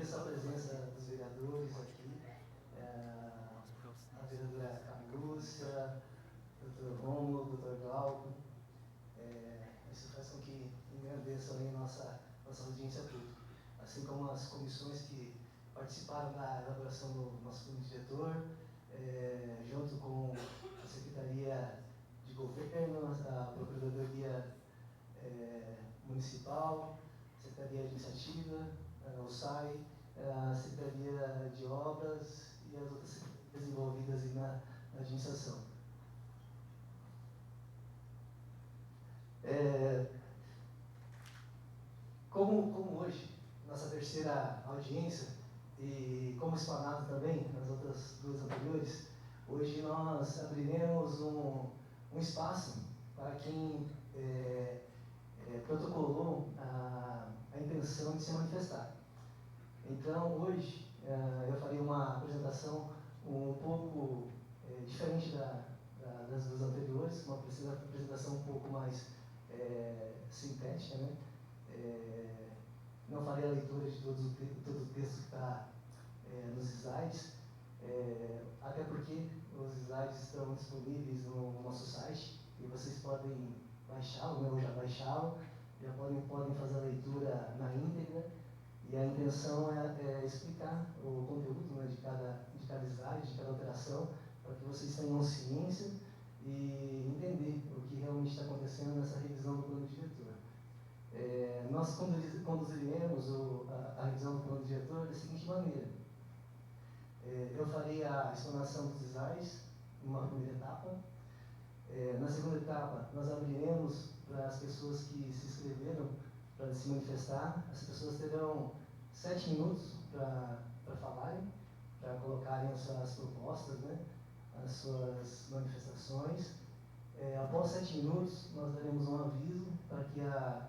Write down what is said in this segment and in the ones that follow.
agradeço a presença dos vereadores aqui, a vereadora Camilúcia, doutor Rômulo, doutor Glauco. Isso faz com que engrandeçam aí nossa audiência pública, assim como as comissões que participaram da elaboração do nosso plano diretor, junto com a Secretaria de Governo, a Procuradoria Municipal, Secretaria de Iniciativa, o SAI, a Secretaria de Obras e as outras secretarias envolvidas aí na administração. Como hoje, nossa terceira audiência, e como explanado também nas outras duas anteriores, hoje nós abriremos um espaço para quem protocolou a intenção de se manifestar. Então, hoje, eu farei uma apresentação um pouco diferente das duas anteriores, uma apresentação um pouco mais sintética, né? Não farei a leitura de todo o texto que está nos slides, até porque os slides estão disponíveis no nosso site e vocês podem baixá-lo, né, ou já baixá-lo, já podem fazer a leitura na íntegra, e a intenção é explicar o conteúdo, né, de cada slide, de cada alteração, para que vocês tenham ciência e entender o que realmente está acontecendo nessa revisão do plano diretor. Nós conduziremos a revisão do plano diretor da seguinte maneira. Eu farei a explanação dos slides, numa primeira etapa. Na segunda etapa, nós abriremos para as pessoas que se inscreveram para se manifestar. As pessoas terão 7 minutos para falarem, para colocarem as suas propostas, né, as suas manifestações. Após 7 minutos, nós daremos um aviso para que a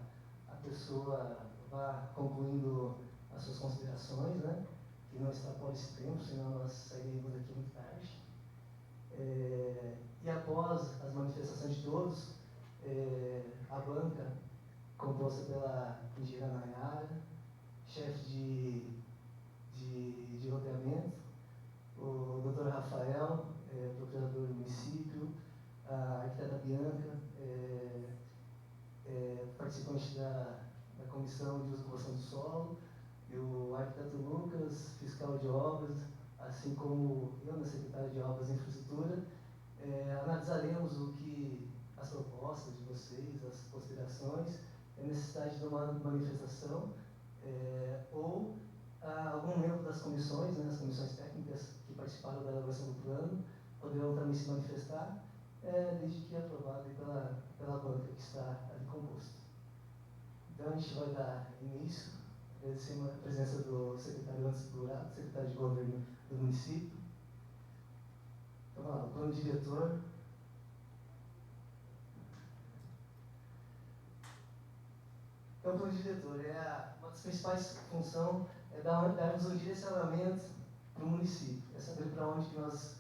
pessoa vá concluindo as suas considerações, né, que não extrapole esse tempo, senão nós sairemos daqui muito tarde. E após as manifestações de todos, a banca, composta pela engenheira Nayara, chefe de loteamento, o Dr. Rafael, procurador do município, a arquiteta Bianca, participante da Comissão de Uso e Ocupação do Solo, e o arquiteto Lucas, fiscal de obras, assim como eu, na secretária de Obras e Infraestrutura. Analisaremos as propostas de vocês, as considerações, a necessidade de uma manifestação, ou algum membro das comissões, né, as comissões técnicas que participaram da elaboração do plano, poderão também se manifestar, desde que aprovado pela banca que está ali composto. Então, a gente vai dar início, agradecendo a presença do secretário Anderson Dourado, secretário de Governo do município. Então, vamos lá, o plano diretor. Então, o plano diretor uma das principais funções darmos um direcionamento para o município, saber para onde que nós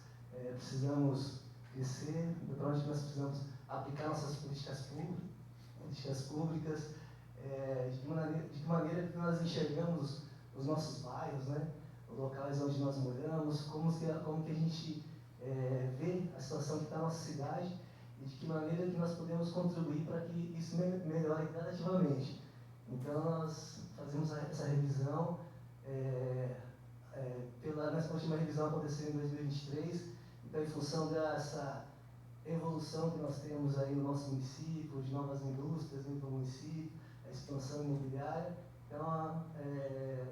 precisamos crescer, para onde que nós precisamos aplicar nossas políticas públicas, de que maneira que nós enxergamos os nossos bairros, né, os locais onde nós moramos, como que a gente vê a situação que está na nossa cidade e de que maneira que nós podemos contribuir para que isso melhore gradativamente. Então, nós fazemos essa revisão, nessa última revisão aconteceu em 2023, então, em função dessa evolução que nós temos aí no nosso município, de novas indústrias dentro do município, a expansão imobiliária, então,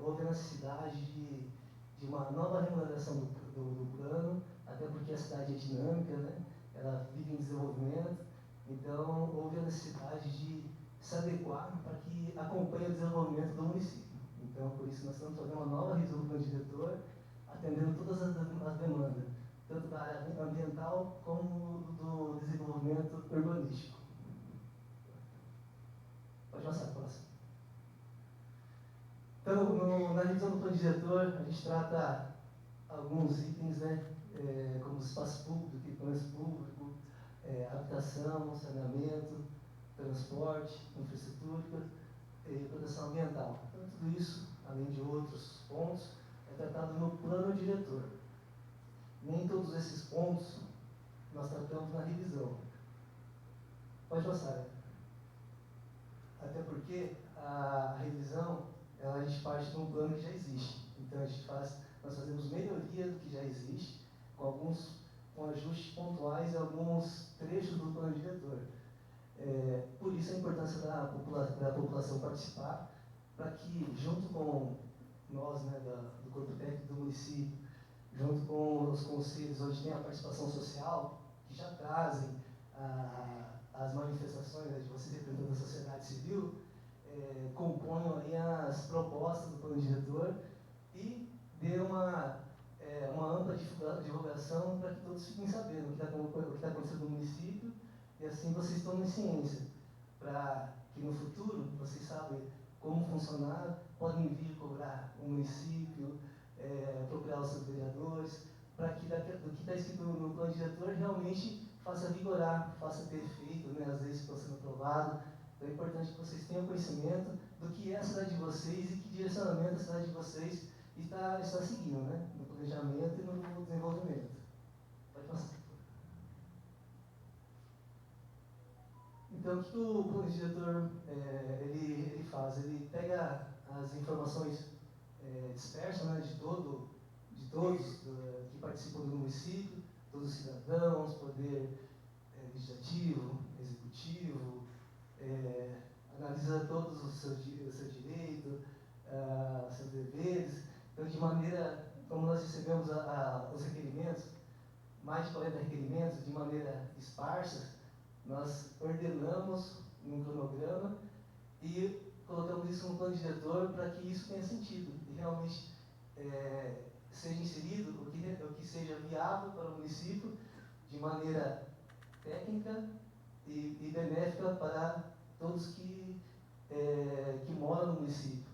houve a necessidade de uma nova remodelação do plano, até porque a cidade é dinâmica, né? Ela vive em desenvolvimento, então houve a necessidade de se adequar para que acompanhe o desenvolvimento do município. Então, por isso, nós estamos fazendo uma nova revisão do plano diretor, atendendo todas as demandas, tanto da área ambiental como do desenvolvimento urbanístico. Pode passar, próximo. Então, na revisão do plano diretor, a gente trata alguns itens, né, como espaço público, equipamento público, habitação, saneamento, transporte, infraestrutura e proteção ambiental. Então, tudo isso, além de outros pontos, plano diretor. Nem todos esses pontos nós tratamos na revisão. Pode passar. Até porque a revisão, a gente parte de um plano que já existe. Então nós fazemos melhoria do que já existe, com ajustes pontuais em alguns trechos do plano diretor. Por isso a importância da população participar, para que, junto com nós, né, do corpo técnico do município, junto com os conselhos onde tem a participação social, que já trazem as manifestações, né, de vocês representando a sociedade civil, componham aí as propostas do plano diretor e dê uma ampla divulgação para que todos fiquem sabendo o que está acontecendo no município, e assim vocês tomem ciência, para que no futuro vocês sabem como funcionar, podem vir cobrar o município, procurar os seus vereadores, para que do que está escrito no plano diretor realmente faça vigorar, faça ter efeito, né, as leis que estão sendo aprovadas. Então é importante que vocês tenham conhecimento do que é a cidade de vocês e que direcionamento a cidade de vocês está seguindo, né, no planejamento e no desenvolvimento. Pode passar. Então, o que o plano diretor ele faz? Ele pega as informações dispersas, né, de todos que participam do município, todos os cidadãos, poder legislativo, executivo, analisa todos os seus direitos, seus deveres. Então, de maneira, como nós recebemos os requerimentos, mais de 40 requerimentos, de maneira esparsa, nós ordenamos num cronograma e colocamos isso no plano diretor para que isso tenha sentido e realmente seja inserido o que seja viável para o município de maneira técnica e benéfica para todos que moram no município.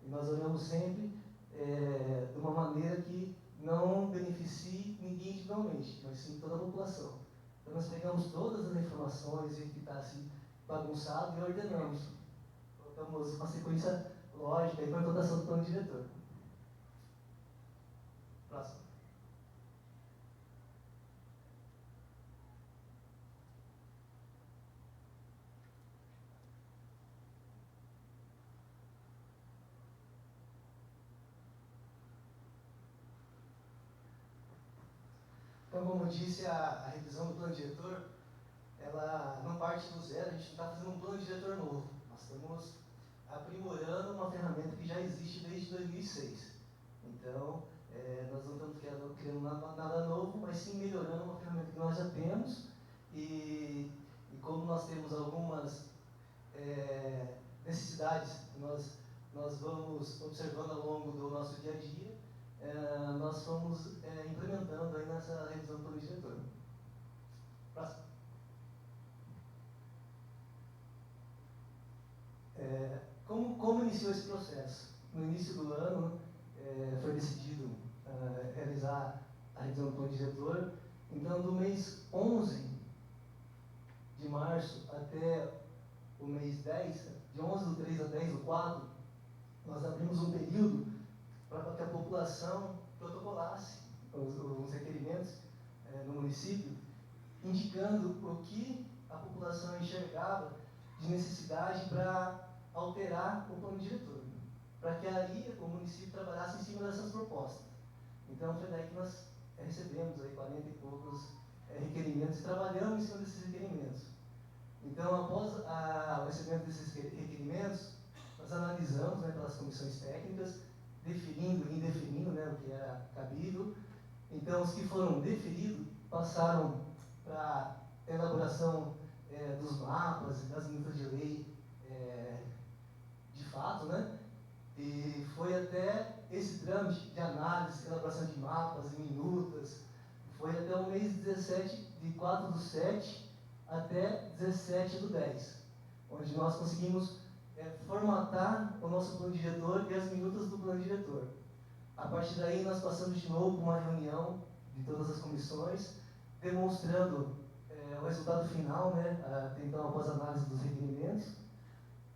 E nós olhamos sempre de uma maneira que não beneficie ninguém individualmente, mas sim toda a população. Então nós pegamos todas as informações e que está assim bagunçado e ordenamos. Colocamos uma sequência lógica e com a implantação do plano diretor. Próximo. Então, como disse, a revisão do plano diretor, ela não parte do zero, a gente não está fazendo um plano diretor novo. Nós estamos aprimorando uma ferramenta que já existe desde 2006. Então, nós não estamos criando nada novo, mas sim melhorando uma ferramenta que nós já temos. E como nós temos algumas necessidades que nós vamos observando ao longo do nosso dia a dia, nós fomos implementando aí nessa revisão do plano diretor. Próximo. Como iniciou esse processo? No início do ano, foi decidido realizar a revisão do plano diretor. Então, do mês 11 de março até o mês 10, de 11 do 3 a 10 do 4, nós abrimos um período para que a população protocolasse os requerimentos no município, indicando o que a população enxergava de necessidade para alterar o plano diretor, para que aí o município trabalhasse em cima dessas propostas. Então foi daí que nós recebemos aí 40 e poucos requerimentos e trabalhamos em cima desses requerimentos. Então, após o recebimento desses requerimentos, nós analisamos, né, pelas comissões técnicas, definindo e indefinindo, né, o que era cabível. Então, os que foram deferidos passaram para a elaboração dos mapas, das minutas de lei, de fato, né? E foi até esse trâmite de análise, elaboração de mapas e minutas, foi até o mês 17, de 4 do 7 até 17 do 10, onde nós conseguimos formatar o nosso plano diretor e as minutas do plano diretor. A partir daí, nós passamos de novo por uma reunião de todas as comissões, demonstrando o resultado final, né, então, após a análise dos requerimentos.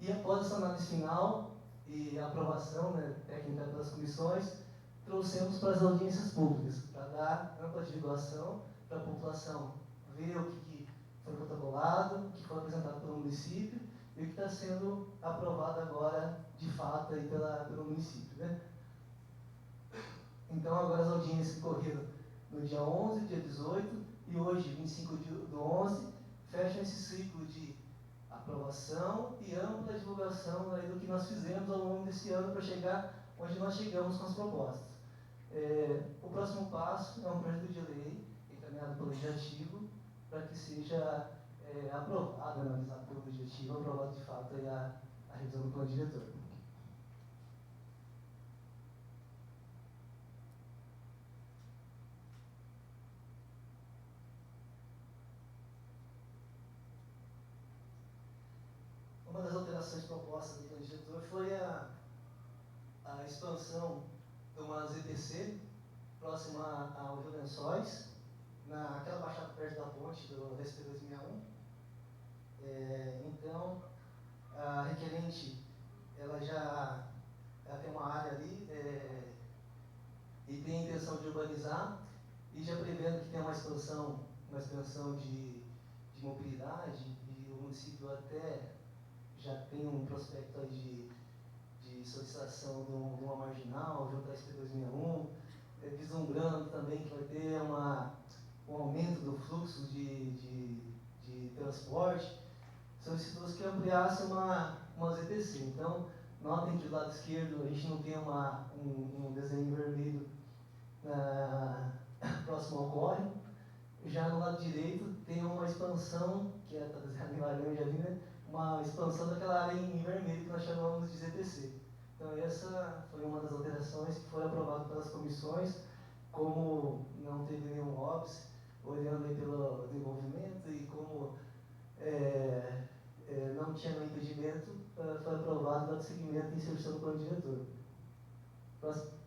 E após essa análise final e a aprovação, né, técnica das comissões, trouxemos para as audiências públicas, para dar ampla divulgação para a população ver o que foi protocolado, o que foi apresentado pelo município e o que está sendo aprovado agora, de fato, aí pelo município. Né? Então, agora as audiências correram no dia 11, dia 18 e hoje, 25 do 11, fecham esse ciclo de aprovação e ampla divulgação aí do que nós fizemos ao longo desse ano para chegar onde nós chegamos com as propostas. O próximo passo é um projeto de lei encaminhado pelo Legislativo para que seja aprovado, analisado pelo Legislativo, aprovado de fato aí a revisão do plano diretor. Uma das alterações propostas do plano diretor foi a expansão de uma ZTC próxima ao Rio Lençóis, naquela baixada perto da ponte da SP-261. Então, a requerente, ela tem uma área ali e tem a intenção de urbanizar e já prevendo que tem uma expansão de mobilidade e o município até já tem um prospecto aí de solicitação de uma marginal junto à SP-261, vislumbrando também que vai ter um aumento do fluxo de transporte, solicitou-se que ampliasse uma ZTC. Então, notem que do lado esquerdo a gente não tem um desenho vermelho próximo ao córrego. Já no lado direito tem uma expansão, que está desenhada em laranja ali, né? Uma expansão daquela área em vermelho que nós chamamos de ZTC. Então, essa foi uma das alterações que foram aprovadas pelas comissões, como não teve nenhum óbice, olhando aí pelo desenvolvimento e como não tinha nenhum impedimento, foi aprovado dado seguimento e inserção do plano diretor. Próximo.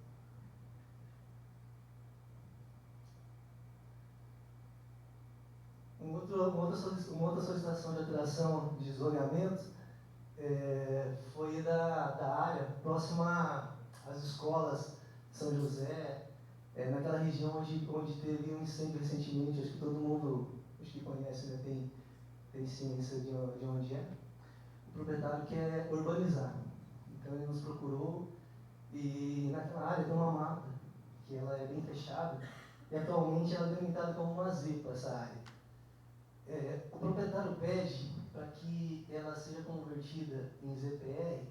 Uma outra solicitação de alteração de zoneamento foi da área próxima às escolas São José, naquela região onde teve um incêndio recentemente, acho que todo mundo que conhece, né, tem ciência de onde é. O proprietário quer urbanizar, então ele nos procurou e naquela área tem uma mata, que ela é bem fechada, e atualmente ela é delimitada como uma zepa, essa área. O proprietário pede para que ela seja convertida em ZPR,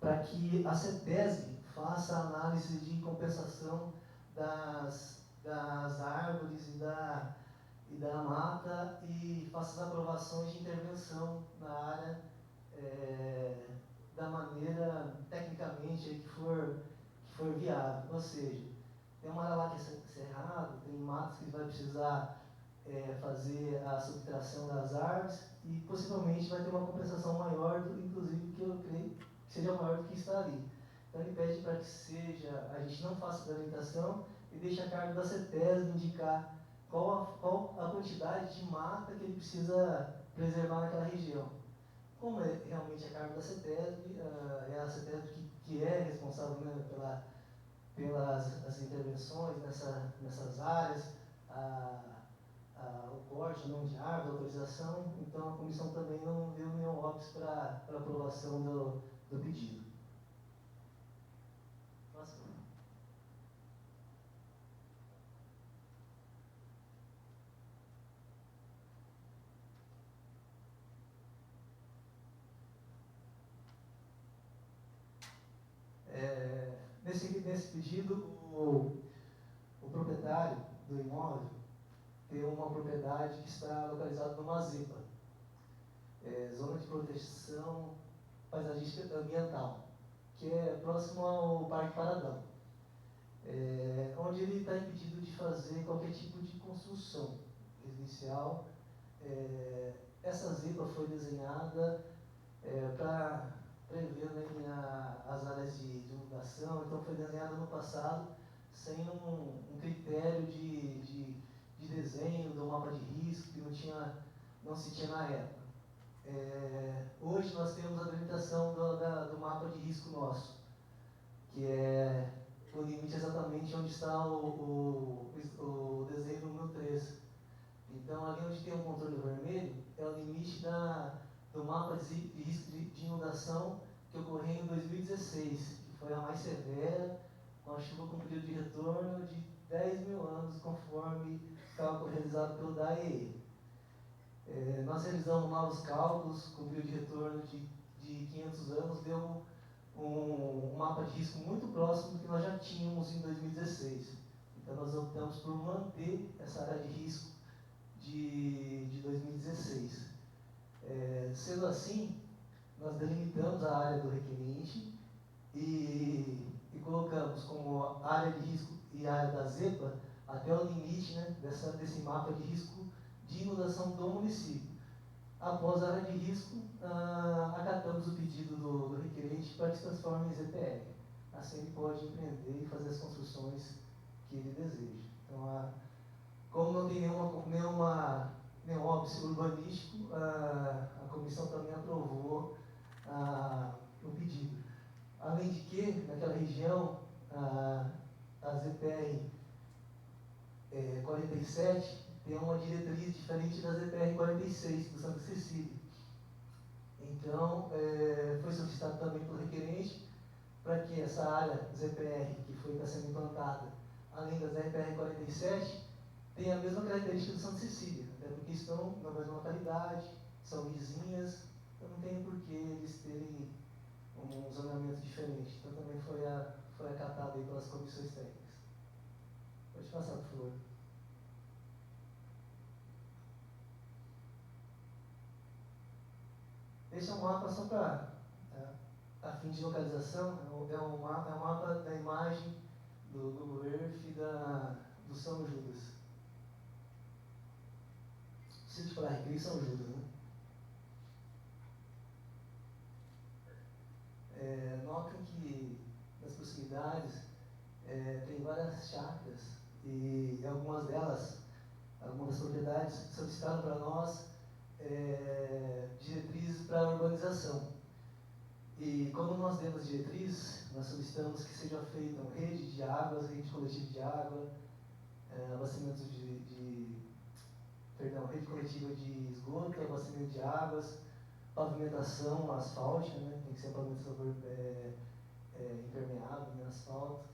para que a CETESB faça a análise de compensação das árvores e da mata e faça as aprovações de intervenção na área da maneira, tecnicamente, que for viável. Ou seja, tem uma área lá que é cerrado, tem matas que vai precisar fazer a subtração das árvores e possivelmente vai ter uma compensação maior, inclusive que eu creio que seja maior do que está ali. Então ele pede para que a gente não faça a delimitação e deixe a cargo da CETESB indicar qual a quantidade de mata que ele precisa preservar naquela região. Como é realmente a cargo da CETESB, é a CETESB que é responsável, né, pelas as intervenções nessas áreas, o corte, o nome de árvore, a autorização, então a comissão também não deu nenhum óbice para aprovação do pedido. Próximo. Nesse pedido, o proprietário do imóvel tem uma propriedade que está localizada numa ZEPA, Zona de Proteção Paisagística Ambiental, que é próximo ao Parque Paradão, onde ele está impedido de fazer qualquer tipo de construção residencial. Essa ZEPA foi desenhada para prever, né, as áreas de inundação, então foi desenhada no passado sem um critério de desenho do mapa de risco que não se tinha na época. Hoje nós temos a delimitação do mapa de risco nosso, que o limite exatamente está o desenho do número 3. Então, ali onde tem o contorno vermelho, é o limite do mapa de risco de inundação que ocorreu em 2016, que foi a mais severa, com a chuva com período de retorno de 10 mil anos, conforme cálculo realizado pelo DAEE. Nós realizamos novos cálculos com período de retorno de 500 anos, deu um mapa de risco muito próximo do que nós já tínhamos em 2016. Então, nós optamos por manter essa área de risco de 2016. Sendo assim, nós delimitamos a área do requerente e colocamos como área de risco e área da ZEPA até o limite, né, desse mapa de risco de inundação do município. Após a área de risco, acatamos o pedido do requerente para que se transforme em ZPR. Assim ele pode empreender e fazer as construções que ele deseja. Então, como não tem nenhum óbice urbanístico, a comissão também aprovou o pedido. Além de que, naquela região, a ZPR 47 tem uma diretriz diferente da ZPR 46, do Santa Cecília. Então, foi solicitado também pelo requerente para que essa área ZPR, que está sendo implantada, além da ZPR 47, tenha a mesma característica do Santa Cecília, até porque estão na mesma localidade, são vizinhas, então não tem por que eles terem um zonamento diferente. Então também foi acatado aí pelas comissões técnicas. Pode passar, por favor. Esse é um mapa só para a fim de localização, é um mapa da imagem do Google Earth do São Judas. Sítio Praia Recreio São Judas, né? Notam que nas proximidades tem várias chácaras e algumas das propriedades solicitaram para nós diretrizes para a urbanização. E como nós demos diretrizes, nós solicitamos que seja feita uma rede de águas, rede coletiva de água, abastecimento rede coletiva de esgoto, abastecimento de águas, pavimentação asfáltica, né? Tem que ser pavimentação impermeável, né? Asfalto,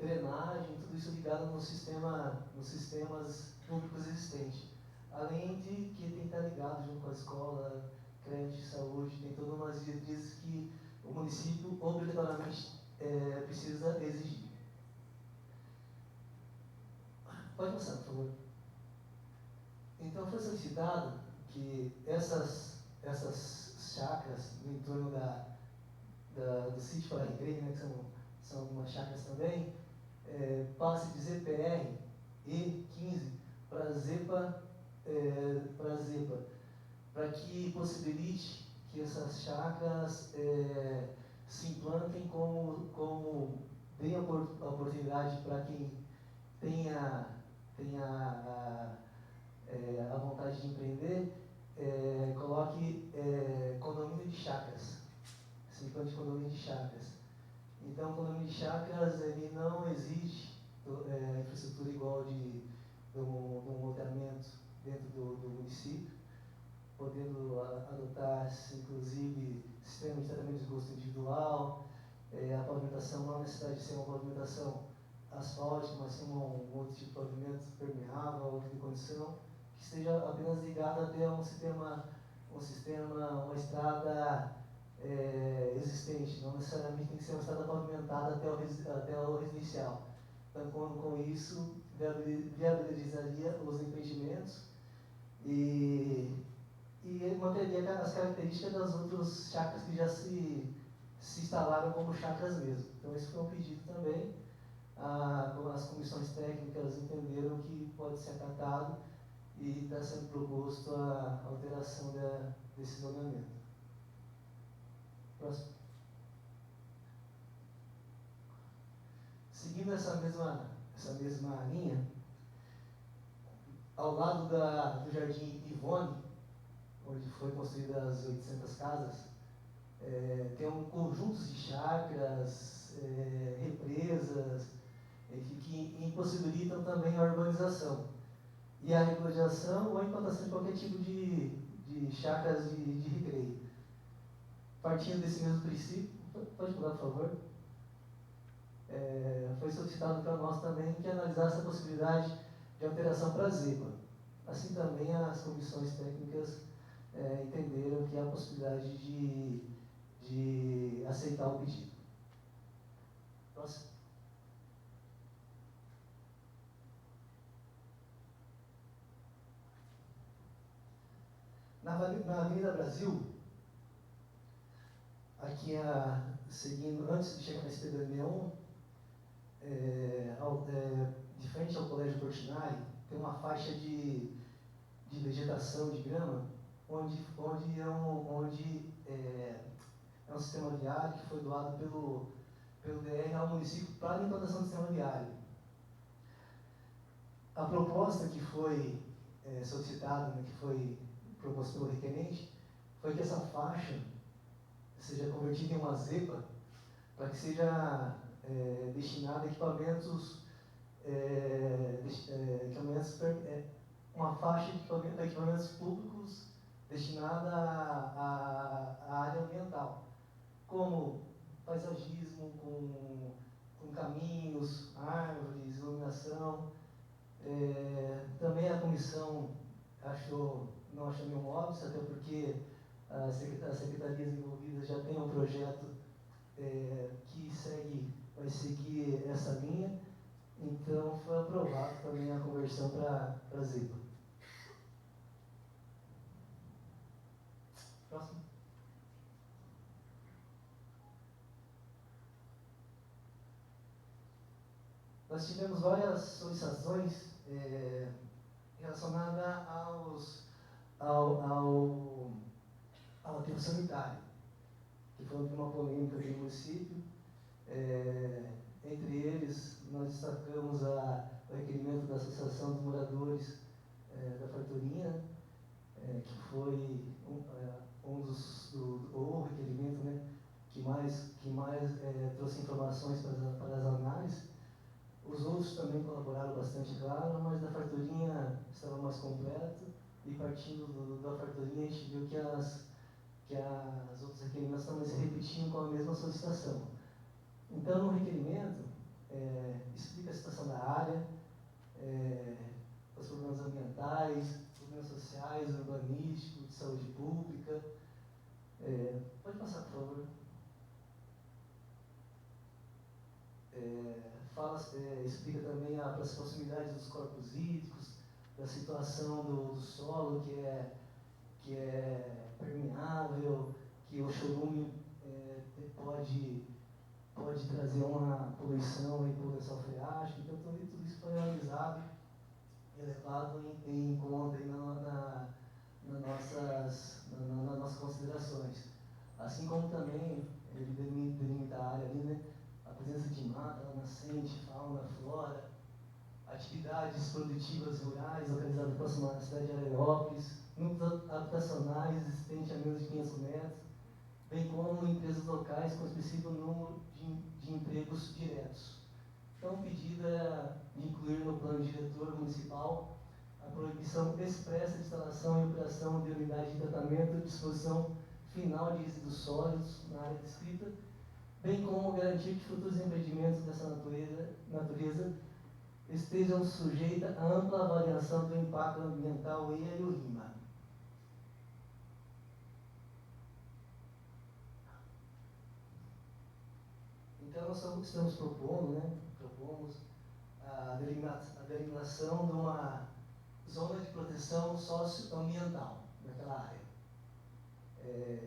drenagem, tudo isso ligado nos sistemas públicos existentes. Além de que tem que estar ligado junto com a escola, crédito de saúde, tem todas umas diretrizes que o município obrigatoriamente precisa exigir. Pode passar, por favor. Então foi solicitado que essas chácaras no entorno do sítio Praia Recreio, né, que são algumas chácaras também, passe de ZPR E15 para ZEPA, para que possibilite que essas chácaras se implantem como dê a oportunidade para quem tenha a vontade de empreender, coloque condomínio de chácaras, se implante condomínio de chácaras. Então, o condomínio de chácaras ele não exige infraestrutura igual de um loteamento dentro do município, podendo adotar, inclusive, sistema de tratamento de esgoto individual, a pavimentação não necessita de ser uma pavimentação asfáltica, mas sim um outro tipo de pavimento permeável, outra de condição, que esteja apenas ligado até uma estrada existente, não necessariamente tem que ser uma estrada pavimentada até o residencial. Então, com isso, viabilizaria os empreendimentos e manteria as características das outras chácaras que já se instalaram como chácaras mesmo. Então, esse foi um pedido também. As comissões técnicas entenderam que pode ser acatado e está sendo proposto a alteração desse zonamento. Próximo. Seguindo essa mesma linha, ao lado do Jardim Ivone, onde foi construídas as 800 casas, tem conjuntos de chácaras, represas, impossibilitam também a urbanização e a regularização ou a implantação de qualquer tipo de chácaras de recreio. Partindo desse mesmo princípio, pode mudar, por favor? Foi solicitado para nós também que analisasse a possibilidade de alteração para a ZEPA. Assim também as comissões técnicas entenderam que há a possibilidade de aceitar o pedido. Próximo. Na Avenida Brasil, aqui seguindo, antes de chegar na SP261, de frente ao Colégio Portinari, tem uma faixa de vegetação de grama, onde é um sistema viário que foi doado pelo DR ao município para a implantação do sistema viário. A proposta que foi solicitada, que foi proposta pelo requerente, foi que essa faixa seja convertida em uma ZEPA para que seja destinada a equipamentos, uma faixa de equipamentos públicos destinada à área ambiental, como paisagismo, com caminhos, árvores, iluminação. Também a comissão não achou nenhum óbvio, até porque as secretarias envolvidas já têm um projeto que vai seguir essa linha, então foi aprovado também a conversão para a ZEPA. Próximo. Nós tivemos várias solicitações relacionadas ao aterro sanitário, que foi uma polêmica do município. Entre eles, nós destacamos o requerimento da Associação dos Moradores da Farturinha, que foi o requerimento, né, que mais trouxe informações para as análises. Os outros também colaboraram bastante, claro, mas da Farturinha estava mais completo, e partindo da Farturinha a gente viu que as outros requerimentos também se repetiam com a mesma solicitação. Então, no requerimento, explica a situação da área, os problemas ambientais, problemas sociais, urbanísticos, de saúde pública. Pode passar, por favor. Explica também as proximidades dos corpos hídricos, da situação do solo que é permeável, que o chorume pode trazer uma poluição e poluição freática. Então, tudo isso foi analisado e levado em conta nas nossas considerações. Assim como também ele delimita a área ali, né? A presença de mata, nascente, fauna, flora, atividades produtivas rurais localizadas próximo à cidade de Aerópolis, núcleos habitacionais existentes a menos de 500 metros, bem como empresas locais com específico número de empregos diretos. Então, o pedido é de incluir no plano diretor municipal a proibição expressa de instalação e operação de unidade de tratamento e disposição final de resíduos sólidos na área descrita, bem como garantir que futuros empreendimentos dessa natureza estejam sujeitos à ampla avaliação do impacto ambiental e o RIMA. Então, nós estamos propomos a delimitação de uma zona de proteção socioambiental naquela área.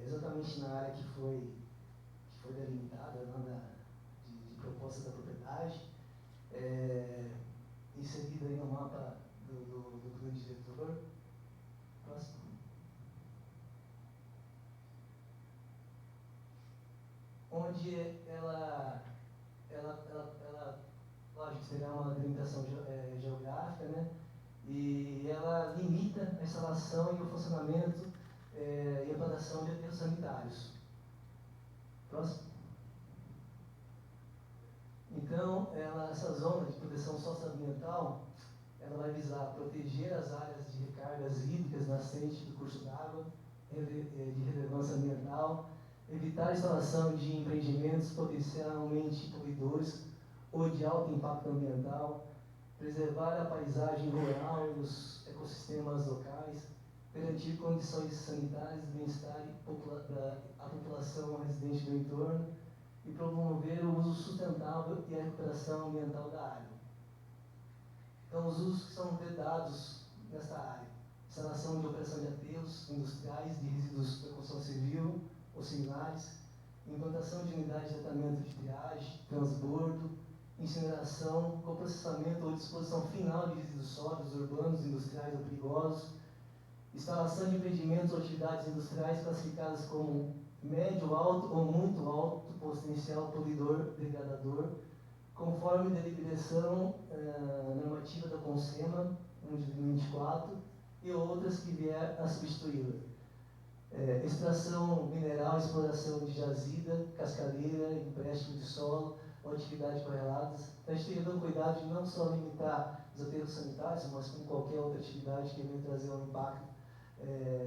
Exatamente na área que foi delimitada, de proposta da propriedade, inserida aí no mapa do plano diretor. Próximo. Onde ela lógico, será uma delimitação geográfica, né? E ela limita a instalação e o funcionamento e a implantação de aterros sanitários. Próximo. Então, essa zona de proteção socioambiental, ela vai visar proteger as áreas de recargas hídricas nascentes do curso d'água, de relevância ambiental, evitar a instalação de empreendimentos potencialmente poluidores ou de alto impacto ambiental, preservar a paisagem rural e os ecossistemas locais, garantir condições sanitárias de bem-estar à população residente do entorno e promover o uso sustentável e a recuperação ambiental da área. Então, os usos que são vedados nesta área: instalação de operação de aterros industriais de resíduos da construção civil ou similares, implantação de unidades de tratamento de triagem, transbordo, incineração, coprocessamento ou disposição final de resíduos sólidos, urbanos, industriais ou perigosos, instalação de empreendimentos ou atividades industriais classificadas como médio, alto ou muito alto potencial poluidor degradador, conforme deliberação normativa da CONSEMA, 1 de 2024, e outras que vier a substituí-la. Extração mineral, exploração de jazida, cascadeira, empréstimo de solo ou atividade correlatas. Então, a gente tem que ter cuidado de não só limitar os aterros sanitários, mas como qualquer outra atividade que venha trazer um impacto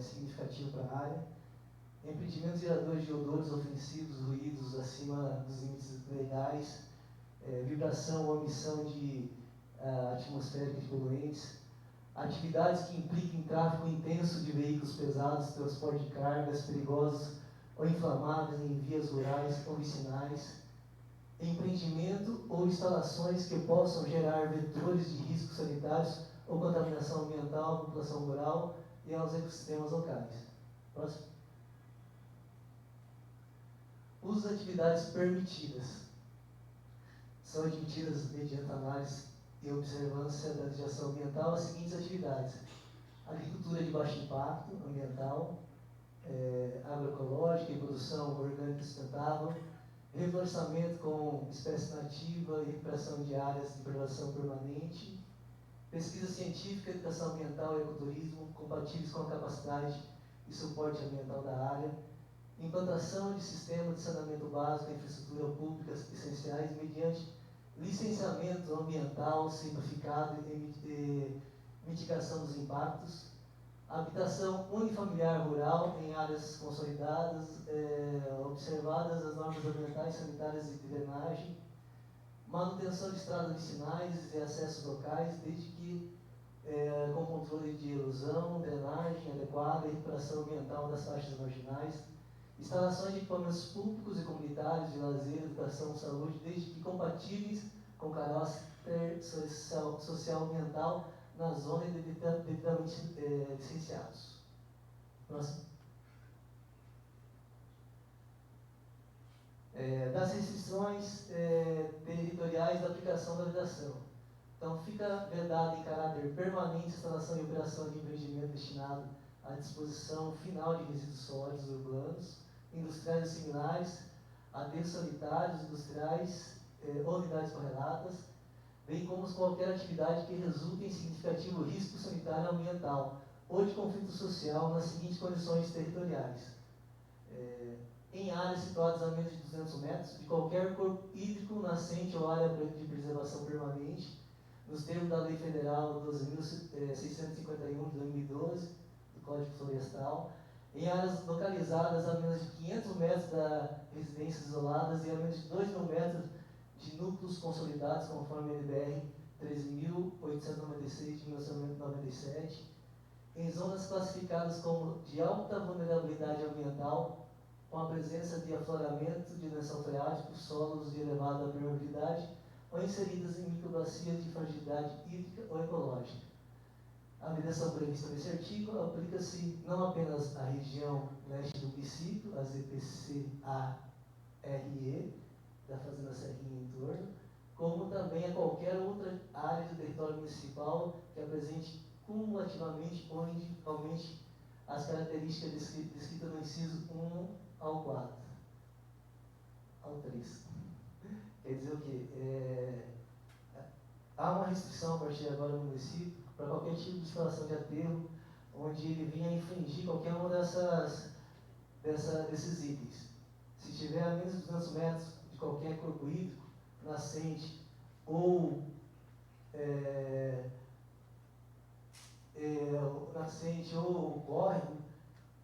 significativo para a área. Empreendimentos geradores de odores ofensivos, ruídos acima dos limites legais, vibração ou emissão de atmosféricas poluentes, atividades que impliquem tráfego intenso de veículos pesados, transporte de cargas perigosas ou inflamáveis em vias rurais ou vicinais, empreendimento ou instalações que possam gerar vetores de riscos sanitários ou contaminação ambiental à população rural e aos ecossistemas locais. Próximo. Uso das atividades permitidas. São admitidas, mediante análise e observância da legislação ambiental, as seguintes atividades: agricultura de baixo impacto ambiental, agroecológica e produção orgânica sustentável, reflorestamento com espécie nativa e recuperação de áreas de preservação permanente, pesquisa científica, educação ambiental e ecoturismo compatíveis com a capacidade e suporte ambiental da área, implantação de sistemas de saneamento básico e infraestrutura públicas essenciais mediante licenciamento ambiental simplificado e mitigação dos impactos, habitação unifamiliar rural em áreas consolidadas, observadas as normas ambientais, sanitárias e de drenagem, manutenção de estradas vicinais e acessos locais, desde que com controle de erosão, drenagem adequada e recuperação ambiental das faixas marginais, instalações de equipamentos públicos e comunitários de lazer, educação, saúde, desde que compatíveis com caráter social ambiental na zona e devidamente licenciados. Próximo. Das restrições territoriais da aplicação da vedação. Então, fica vedado em caráter permanente a instalação e operação de empreendimento destinado à disposição final de resíduos sólidos urbanos, industriais ou similares, aterros sanitários, industriais ou unidades correlatas, bem como qualquer atividade que resulte em significativo risco sanitário e ambiental ou de conflito social nas seguintes condições territoriais: em áreas situadas a menos de 200 metros de qualquer corpo hídrico nascente ou área de preservação permanente, nos termos da Lei Federal 12.651 de 2012, do Código Florestal, em áreas localizadas a menos de 500 metros das residências isoladas e a menos de 2.000 metros de núcleos consolidados, conforme a NBR 13.896 de 1997, em zonas classificadas como de alta vulnerabilidade ambiental, com a presença de afloramento de lençol freático, solos de elevada permeabilidade, ou inseridas em microbacias de fragilidade hídrica ou ecológica. A vedação prevista nesse artigo aplica-se não apenas à região leste do município, a ZPCA-RE, da Fazenda Serrinha em torno, como também a qualquer outra área do território municipal que apresente cumulativamente ou individualmente as características descritas no inciso 1 ao 4, ao 3. Quer dizer o quê? Há uma restrição a partir de agora no município para qualquer tipo de instalação de aterro onde ele venha a infringir qualquer uma desses itens. Se tiver a menos de 200 metros de qualquer corpo hídrico, nascente ou córrego,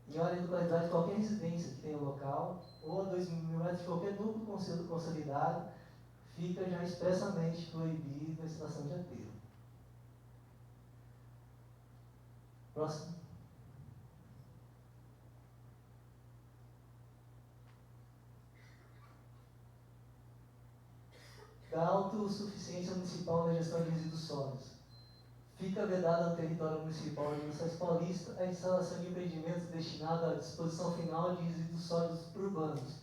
em área de qualidade de qualquer residência que tenha local, ou a 2.000 metros de qualquer núcleo consolidado, fica já expressamente proibido a instalação de aterro. Próximo. Da autossuficiência municipal na gestão de resíduos sólidos. Fica vedada no território municipal de Lençóis Paulista a instalação de empreendimentos destinados à disposição final de resíduos sólidos urbanos,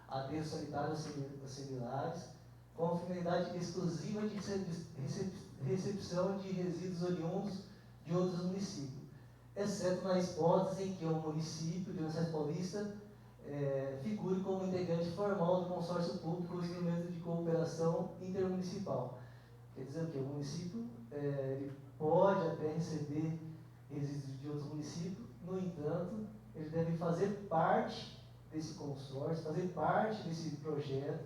aterros sanitários ou similares, com a finalidade exclusiva de recepção de resíduos oriundos de outros municípios, exceto na hipótese em que o município de Lençóis Paulista figure como integrante formal do consórcio público ou instrumento de cooperação intermunicipal. Quer dizer que o município ele pode até receber resíduos de outros municípios, no entanto, ele deve fazer parte desse consórcio, fazer parte desse projeto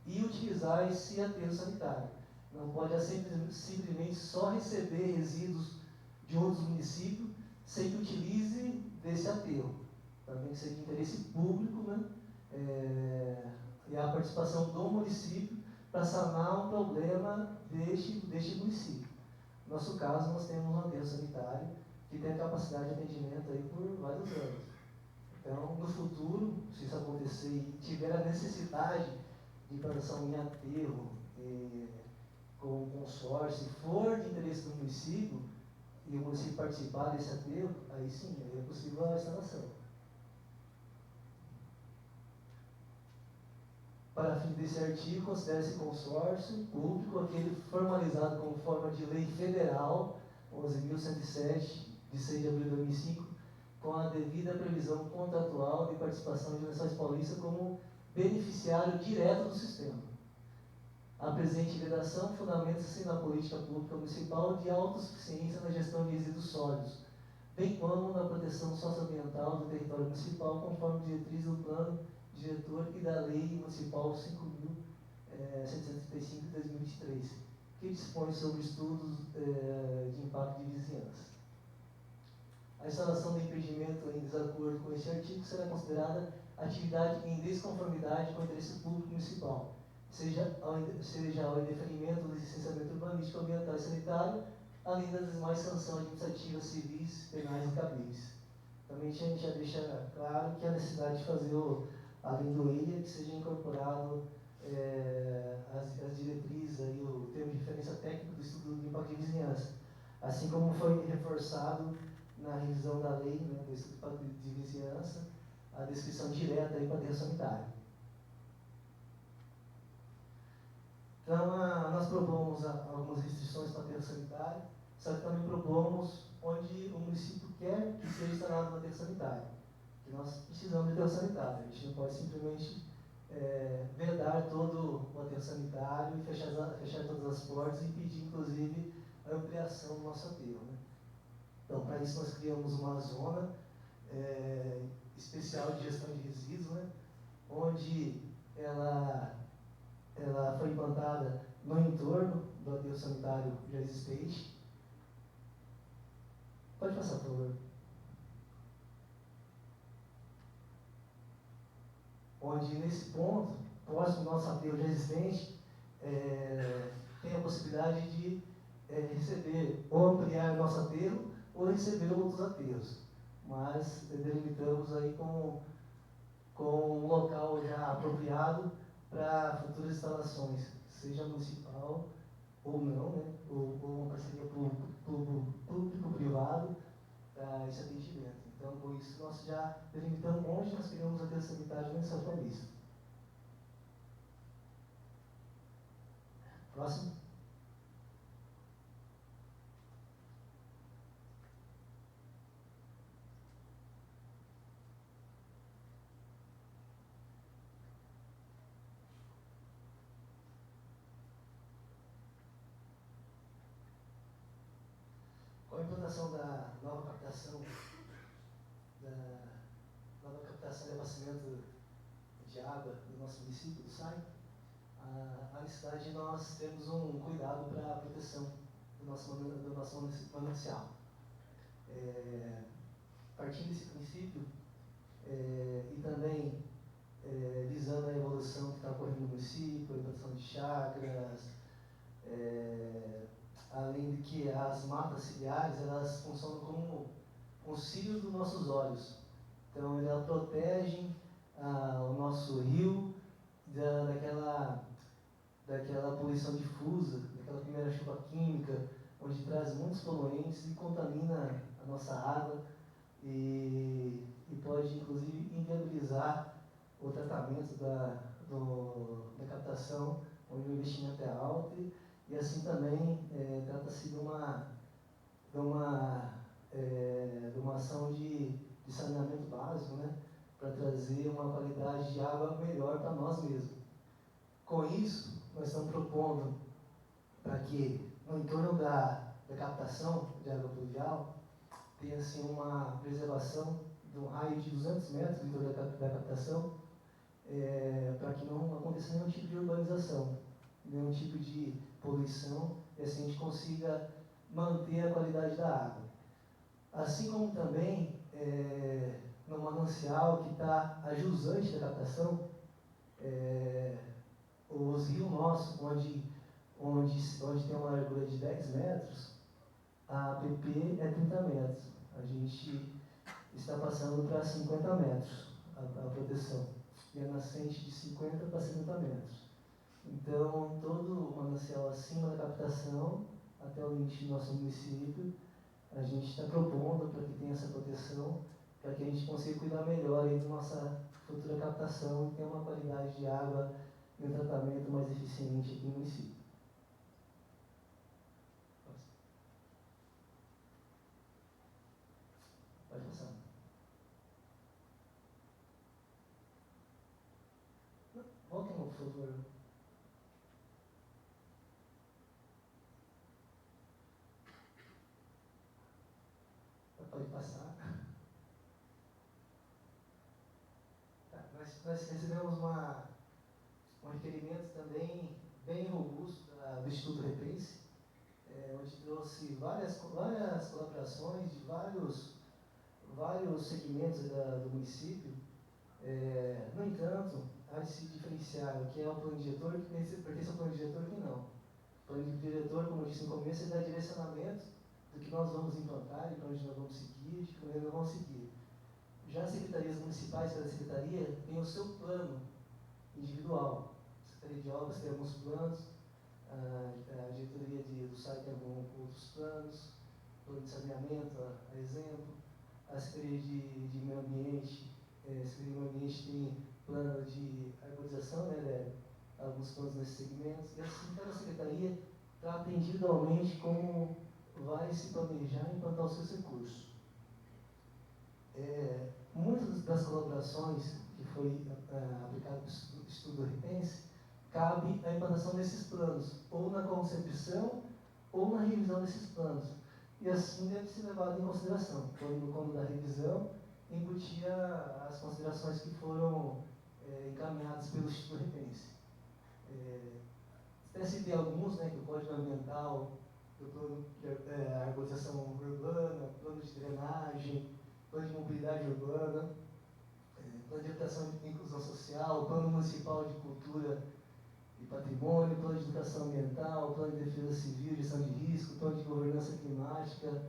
e utilizar esse aterro sanitário. Não pode simplesmente só receber resíduos de outros municípios sem que utilize desse aterro. Também que seja de interesse público, né? E a participação do município para sanar um problema deste município. No nosso caso, nós temos um aterro sanitário que tem a capacidade de atendimento aí por vários anos. Então, no futuro, se isso acontecer e tiver a necessidade de implantação em aterro com o consórcio, se for de interesse do município, e o município participar desse aterro, aí sim, aí é possível a instalação. Para fim desse artigo, considera-se consórcio público aquele formalizado como forma de lei federal 11.107, de 6 de abril de 2005, com a devida previsão contratual de participação de Lençóis Paulista como beneficiário direto do sistema. A presente redação fundamenta-se na política pública municipal de autossuficiência na gestão de resíduos sólidos, bem como na proteção socioambiental do território municipal, conforme diretriz do plano diretor e da Lei Municipal 5.735 de 2023, que dispõe sobre estudos de impacto de vizinhança. A instalação de empreendimento em desacordo com este artigo será considerada atividade em desconformidade com o interesse público municipal, seja ao indeferimento do licenciamento urbanístico, ambiental e sanitário, além das demais sanções administrativas, civis, penais e cabíveis. Também a gente já deixa claro que a necessidade de fazer além do ILA, que seja incorporado as diretrizes, aí, o termo de referência técnica do estudo de impacto de vizinhança, assim como foi reforçado na revisão da lei, né, do estudo de impacto de vizinhança, a descrição direta para o aterro sanitário. Então, nós propomos algumas restrições para o aterro sanitário, só que também propomos onde o município quer que seja instalado o aterro sanitário. Que nós precisamos de aterro sanitário. A gente não pode simplesmente vedar todo o aterro sanitário e fechar todas as portas e impedir, inclusive, a ampliação do nosso aterro. Né? Então, para isso, nós criamos uma zona especial de gestão de resíduos, né? Onde ela foi implantada no entorno do aterro sanitário já existente. Pode passar, por favor. Onde, nesse ponto, próximo do nosso aterro já existente, tem a possibilidade de receber ou ampliar o nosso aterro ou receber outros aterros. Mas delimitamos aí com um local já apropriado para futuras instalações, seja municipal ou não, né? ou uma parceria público-privado para esse atendimento. Então, com isso, nós já delimitamos onde nós queremos aterro sanitário no Lençóis Paulista. Próximo. Com a implantação da nova captação e abastecimento de água do nosso município, do SAI, a a necessidade de nós termos um cuidado para a proteção do nosso manancial. Partindo desse princípio, e também visando a evolução que está ocorrendo no município, a implantação de chácaras, além de que as matas ciliares, elas funcionam como os cílios dos nossos olhos. Então, elas protegem o nosso rio daquela poluição difusa, daquela primeira chuva química, onde traz muitos poluentes e contamina a nossa água e pode, inclusive, inviabilizar o tratamento da captação, onde o investimento é alto e assim também trata-se de uma ação de saneamento básico, né, para trazer uma qualidade de água melhor para nós mesmos. Com isso, nós estamos propondo para que, no entorno da captação de água pluvial, tenha assim, uma preservação de um raio de 200 metros em torno da captação, para que não aconteça nenhum tipo de urbanização, nenhum tipo de poluição, e assim a gente consiga manter a qualidade da água. Assim como também, no manancial que está a jusante da captação, os rios nossos, onde tem uma largura de 10 metros, a APP é 30 metros. A gente está passando para 50 metros a proteção. E a nascente de 50 para 70 metros. Então, todo o manancial acima da captação, até o limite do nosso município, a gente está propondo para que tenha essa proteção, para que a gente consiga cuidar melhor aí da nossa futura captação e tenha uma qualidade de água e um tratamento mais eficiente aqui no município. Pode passar. Volta, por favor. Pode passar. Tá, nós recebemos um requerimento também bem robusto do Instituto Repense, onde trouxe várias colaborações de vários segmentos do município. No entanto, há de se diferenciar o que é o plano diretor e o que pertence ao plano diretor e o que não. O plano diretor, como eu disse no começo, ele dá direcionamento do que nós vamos implantar e para onde nós vamos seguir, de que maneira nós vamos seguir. Já as secretarias municipais, cada secretaria tem o seu plano individual. A Secretaria de Obras tem alguns planos, a diretoria do SAI tem alguns outros planos, plano de saneamento, a exemplo, a Secretaria de Meio Ambiente, tem plano de arborização, né, alguns planos nesses segmentos, e assim cada secretaria trata individualmente como vai se planejar e implantar os seus recursos. Muitas das colaborações que foi aplicado no Estudo Repense, cabe a implantação desses planos, ou na concepção, ou na revisão desses planos. E assim deve ser levado em consideração, quando da revisão, embutir as considerações que foram encaminhadas pelo Instituto Repense. Até citei alguns, né, que o Código Ambiental, o plano de arborização urbana, plano de drenagem, plano de mobilidade urbana, plano de habitação e inclusão social, plano municipal de cultura e patrimônio, plano de educação ambiental, plano de defesa civil, gestão de risco, plano de governança climática.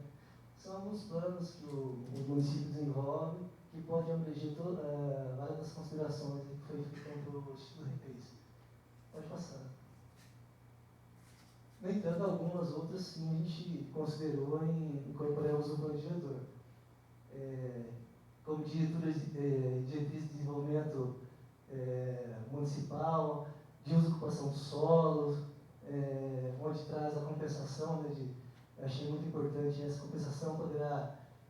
São alguns planos que o município desenvolve que podem abranger várias das considerações que foi feita pelo Instituto Repense. Pode passar. No entanto, algumas outras sim a gente considerou e incorporamos no plano diretor. Como diretriz de desenvolvimento municipal, de uso e ocupação do solo, onde traz a compensação, né, achei muito importante essa compensação,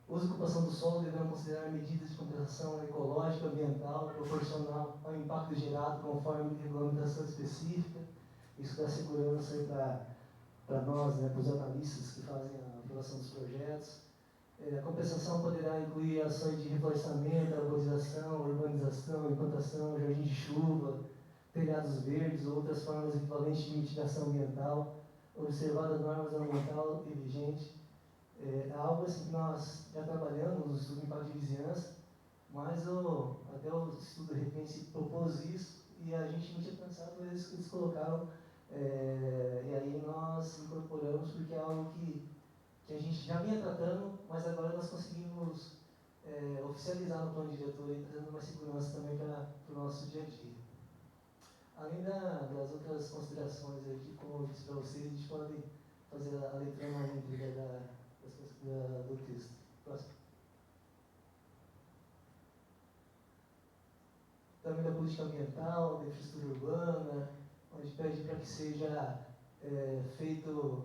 uso e ocupação do solo devendo considerar medidas de compensação ecológica, ambiental, proporcional ao impacto gerado conforme regulamentação específica. Isso dá segurança para nós, né, para os analistas que fazem a aprovação dos projetos. A compensação poderá incluir ações de reflorestamento, arborização, urbanização, implantação, jardim de chuva, telhados verdes ou outras formas equivalentes de mitigação ambiental, observadas normas ambientais e vigentes. É algo assim que nós já trabalhamos no estudo de impacto de vizinhança, mas até o estudo de repente se propôs isso e a gente não tinha pensado, mas eles colocaram, e aí nós incorporamos porque é algo que a gente já vinha tratando, mas agora nós conseguimos oficializar no plano diretor e trazendo mais segurança também para o nosso dia a dia. Além das outras considerações aqui, como eu disse para vocês, a gente pode fazer a leitura mais íntegra do texto. Próximo. Também da política ambiental, da infraestrutura urbana, onde pede para que seja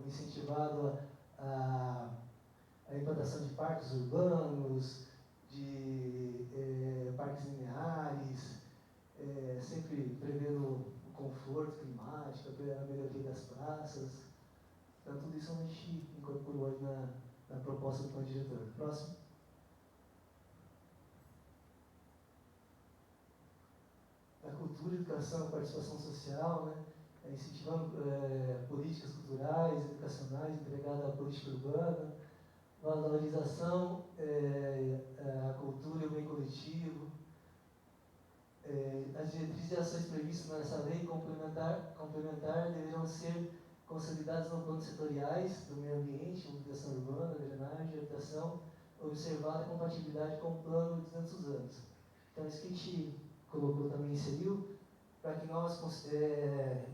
incentivado a implantação de parques urbanos, de parques lineares, sempre prevendo o conforto climático, a melhoria das praças. Então, tudo isso a gente incorporou hoje na proposta do plano diretor. Próximo. A cultura, educação, participação social, né? Incentivando políticas culturais, educacionais, integrada à política urbana, valorização à cultura e ao bem coletivo. As diretrizes e ações previstas nessa lei complementar deverão ser consolidadas no plano setoriais do meio ambiente, mobilização urbana, drenagem, habitação, observada a compatibilidade com o plano de 200 anos. Então, isso que a gente colocou também, inseriu, para que nós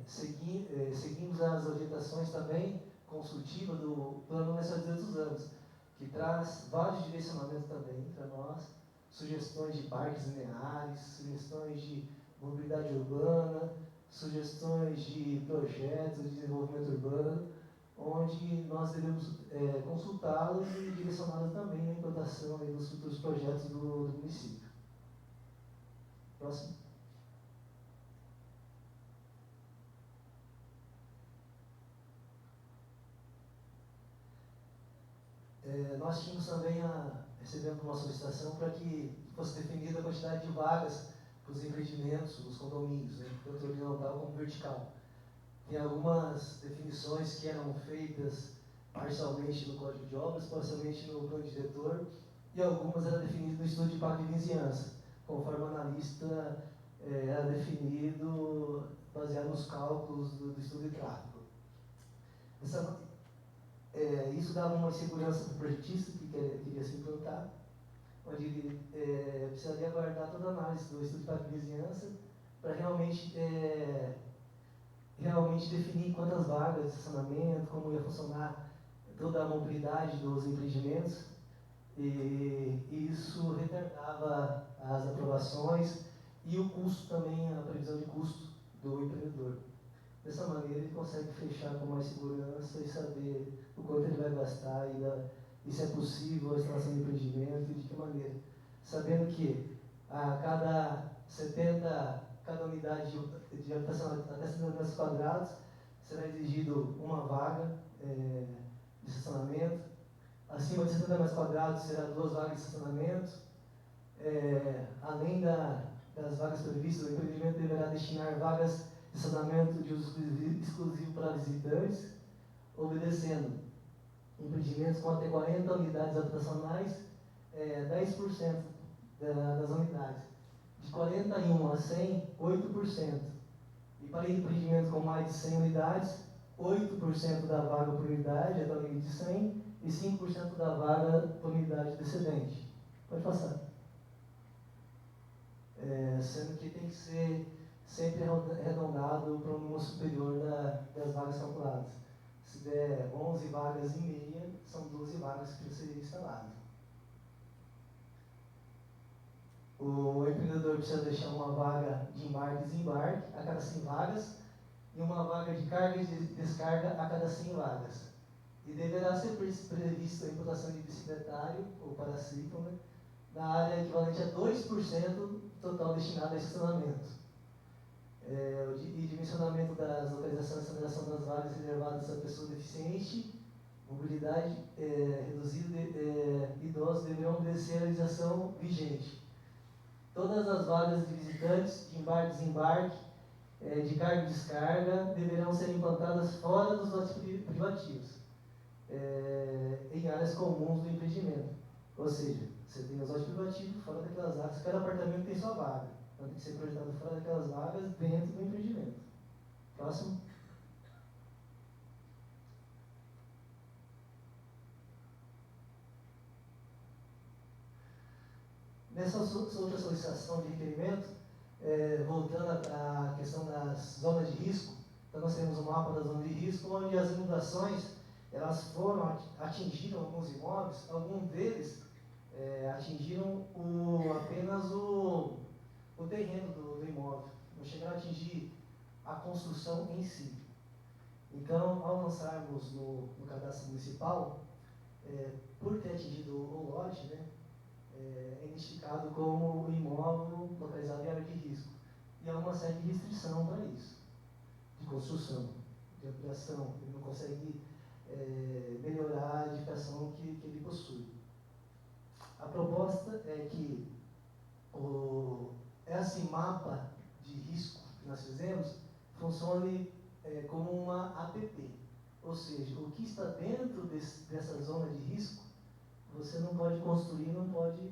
seguimos as orientações também consultivas do plano nessas 200 anos, que traz vários direcionamentos também para nós, sugestões de parques lineares, sugestões de mobilidade urbana, sugestões de projetos de desenvolvimento urbano, onde nós devemos consultá-los e direcioná-los também na implantação dos futuros projetos do município. Próximo. Nós tínhamos também recebemos uma solicitação para que fosse definida a quantidade de vagas para os empreendimentos, os condomínios, né, tanto horizontal como vertical. Tem algumas definições que eram feitas parcialmente no Código de Obras, parcialmente no plano diretor, e algumas eram definidas no estudo de impacto de vizinhança, conforme o analista era definido baseado nos cálculos do estudo de tráfego. Isso dava uma segurança para o projetista que queria se implantar, onde ele precisaria aguardar toda a análise do estudo de impacto de vizinhança para realmente definir quantas vagas de estacionamento, como ia funcionar toda a mobilidade dos empreendimentos, e isso retardava as aprovações e o custo também, a previsão de custo do empreendedor. Dessa maneira ele consegue fechar com mais segurança e saber o quanto ele vai gastar e se é possível a instalação de empreendimento e de que maneira. Sabendo que a cada unidade de habitação até 70 metros quadrados será exigido uma vaga de estacionamento. Acima de 70 metros quadrados será 2 vagas de estacionamento. Além das vagas previstas, o empreendimento deverá destinar vagas de estacionamento de uso exclusivo para visitantes, obedecendo empreendimentos com até 40 unidades habitacionais, 10% das unidades. De 41 a 100, 8%. E para empreendimentos com mais de 100 unidades, 8% da vaga por unidade até o limite de 100 e 5% da vaga por unidade excedente. Pode passar. Sendo que tem que ser sempre arredondado para o número superior das vagas calculadas. Se der 11 vagas e meia, são 12 vagas que precisam ser instaladas. O empreendedor precisa deixar uma vaga de embarque e desembarque a cada 100 vagas e uma vaga de carga e descarga a cada 100 vagas. E deverá ser prevista a implantação de bicicletário ou paraciclo, né, na área equivalente a 2% total destinado a estacionamento. E dimensionamento das localizações e aceleração das vagas reservadas a pessoa deficiente, mobilidade reduzida, idosos deverão obedecer a legislação vigente. Todas as vagas de visitantes, de embarque e desembarque, de carga e descarga deverão ser implantadas fora dos lotes privativos, em áreas comuns do empreendimento. Ou seja, você tem os lotes privativos fora daquelas áreas, cada apartamento tem sua vaga. Então tem que ser projetado fora daquelas vagas dentro do empreendimento. Próximo. Nessa outra solicitação de requerimento, voltando à questão das zonas de risco, então nós temos um mapa da zona de risco, onde as inundações elas atingiram alguns imóveis, alguns deles atingiram apenas o terreno do imóvel, não chegaram a atingir a construção em si. Então, ao lançarmos no cadastro municipal, por ter atingido o lote, né, é identificado como um imóvel localizado em área de risco. E há uma série de restrição para isso, de construção, de ampliação. Ele não consegue melhorar a edificação que ele possui. A proposta é que esse mapa de risco que nós fizemos funcione como uma APP. Ou seja, o que está dentro dessa zona de risco, você não pode construir, não pode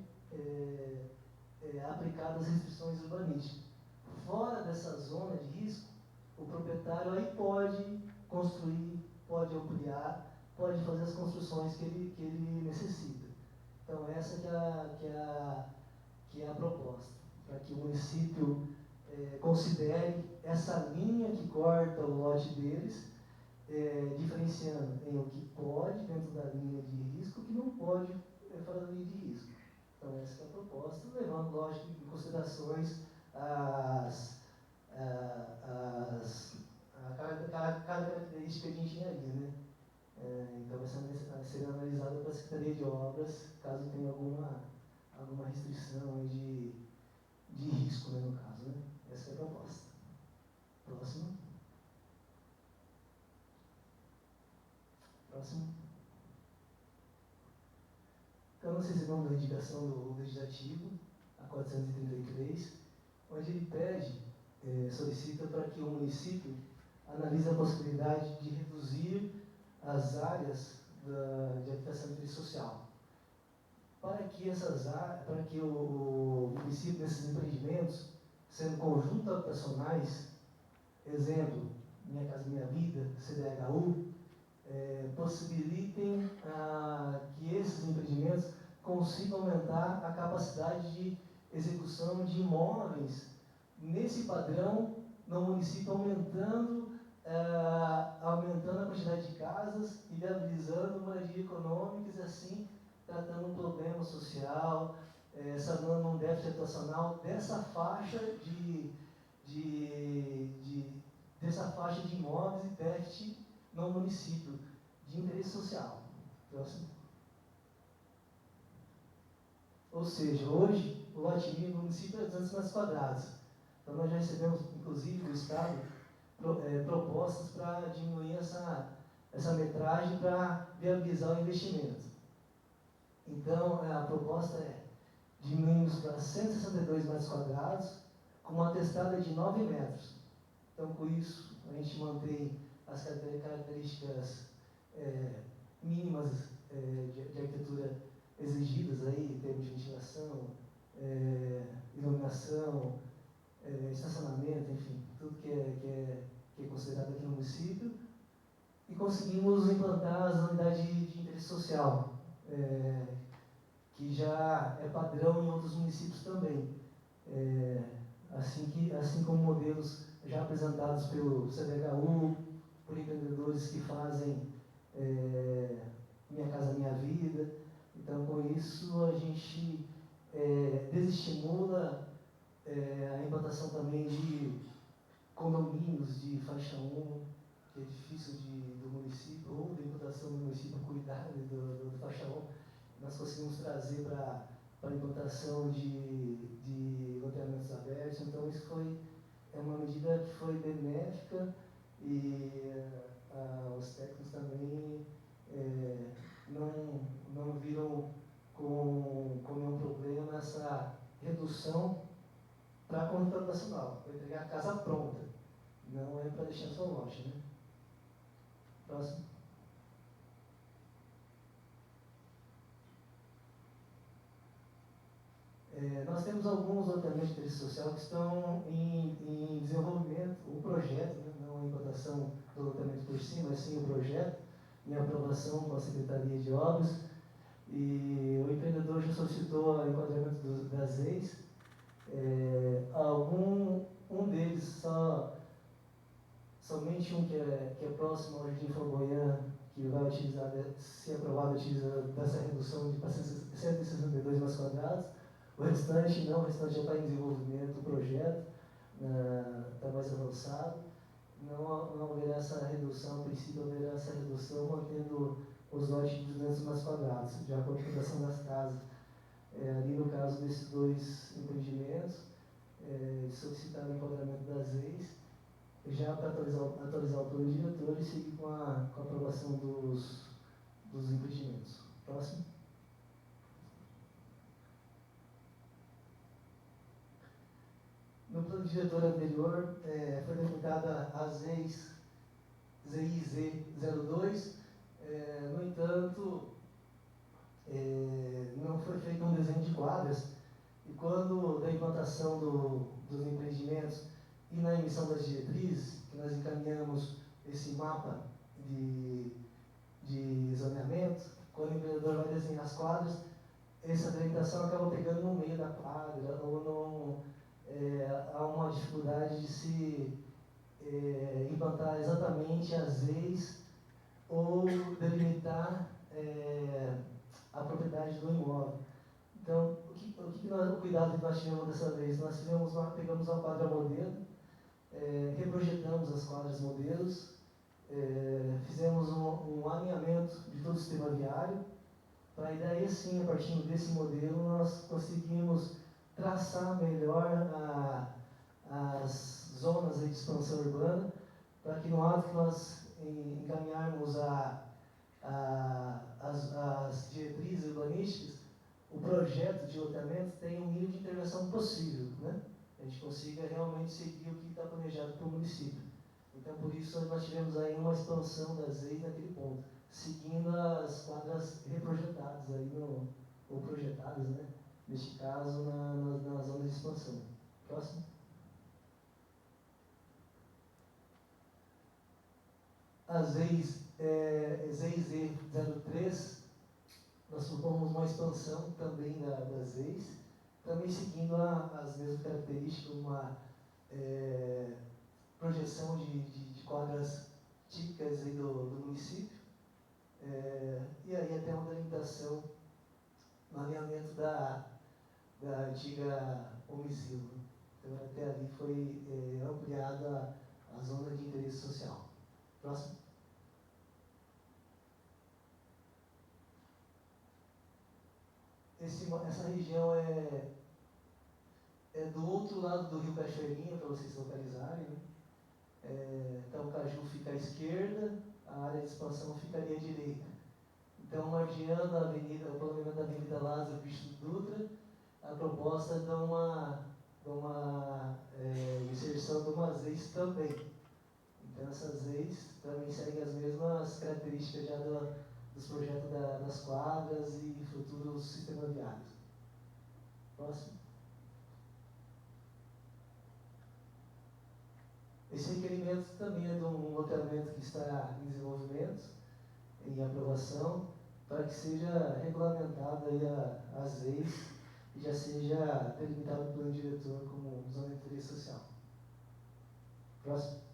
aplicar as restrições urbanísticas. Fora dessa zona de risco, o proprietário aí pode construir, pode ampliar, pode fazer as construções que ele necessita. Então essa que é a proposta, para que o município considere essa linha que corta o lote deles, diferenciando em o que pode dentro da linha de risco e o que não pode fora da linha de risco. Então essa é a proposta, levando, lógico, em considerações cada característica de engenharia, né? Então vai ser analisada pela Secretaria de Obras, caso tenha alguma restrição de risco, né, no caso, né? Essa é a proposta. Próximo. Então, nós recebemos a indicação do Legislativo, a 433, onde ele pede, solicita para que o município analise a possibilidade de reduzir as áreas de habitação de interesse social. Para que o município, nesses empreendimentos, sendo conjuntos habitacionais, exemplo, Minha Casa Minha Vida, CDHU, possibilitem que esses empreendimentos consigam aumentar a capacidade de execução de imóveis nesse padrão no município, aumentando a quantidade de casas e viabilizando moradia econômica e assim tratando um problema social, sanando um déficit habitacional dessa faixa dessa faixa de imóveis e déficit no município de interesse social. Próximo. Ou seja, hoje o lote mínimo do município é 200 metros quadrados. Então nós já recebemos, inclusive, do Estado, propostas para diminuir essa metragem para viabilizar o investimento. Então a proposta é diminuirmos para 162 metros quadrados com uma testada de 9 metros. Então com isso a gente mantém as características mínimas de arquitetura exigidas aí, em termos de ventilação, iluminação, estacionamento, enfim, tudo que é considerado aqui no município, e conseguimos implantar as unidades de interesse social, que já é padrão em outros municípios também, assim como modelos já apresentados pelo CDHU, por empreendedores que fazem Minha Casa Minha Vida. Então, com isso, a gente desestimula a implantação também de condomínios de faixa 1, que é difícil do município, ou da implantação do município cuidar do faixa 1. Nós conseguimos trazer para a implantação de loteamentos abertos. Então, isso é uma medida que foi benéfica e os técnicos também não viram com nenhum problema essa redução para a conta habitacional, para entregar a casa pronta. forte, né? Próximo. Nós temos alguns loteamentos de interesse social que estão em desenvolvimento, o projeto, né, não a implantação do loteamento por si, mas sim o projeto, em aprovação com a Secretaria de Obras, e o empreendedor já solicitou o enquadramento das leis. Um deles, somente um que é próximo ao Jardim Flamboyant, que vai utilizar, se aprovado, utiliza dessa redução de 162 metros quadrados. O restante não, o restante já está em desenvolvimento, o projeto está mais avançado. Não haverá essa redução, a princípio haverá essa redução mantendo os lotes de 200 metros quadrados, de acordo com a configuração das casas. Ali no caso desses dois empreendimentos, solicitar o enquadramento das leis, já para atualizar o plano diretor e seguir com a aprovação dos empreendimentos. Próximo. No plano diretor anterior, foi delimitada a ZIZ 02, no entanto, não foi feito um desenho de quadras, e quando da implantação dos empreendimentos e na emissão das diretrizes, que nós encaminhamos esse mapa de zoneamento, quando o empreendedor vai desenhar as quadras, essa delimitação acaba pegando no meio da quadra, ou não, há uma dificuldade de se implantar exatamente as leis ou delimitar a propriedade do imóvel. Então, o cuidado que nós tivemos dessa vez? Nós pegamos uma quadra modelo, reprojetamos as quadras modelos, fizemos um alinhamento de todo o sistema viário, para daí sim, a partir desse modelo, nós conseguimos traçar melhor as zonas de expansão urbana, para que no ato que nós encaminharmos as diretrizes urbanísticas, o projeto de loteamento tenha um nível de intervenção possível, né? A gente consiga realmente seguir o que está planejado para o município. Então, por isso, nós tivemos aí uma expansão das leis naquele ponto, seguindo as quadras reprojetadas aí ou projetadas, né? Neste caso, na zona de expansão. Próximo. As leis ZIZ 03, nós propomos uma expansão também das leis, também seguindo as mesmas características, uma projeção de quadras típicas aí do município, e aí até uma delimitação no alinhamento da antiga Omizilo. Então, até ali foi ampliada a zona de interesse social. Próximo. Essa região é do outro lado do rio Cachoeirinha, para vocês localizarem, né? Então, o Caju fica à esquerda, a área de expansão ficaria à direita. Então, margeando a avenida, o planejamento da Avenida Lázaro Bicho Dutra, a proposta é dar uma inserção de umas leis também. Então, essas leis também seguem as mesmas características já dos projetos das quadras e futuros sistemas viários. Próximo. Esse requerimento também é de um loteamento que está em desenvolvimento, em aprovação, para que seja regulamentada aí as leis e já seja delimitado o plano diretor como zona de interesse social. Próximo.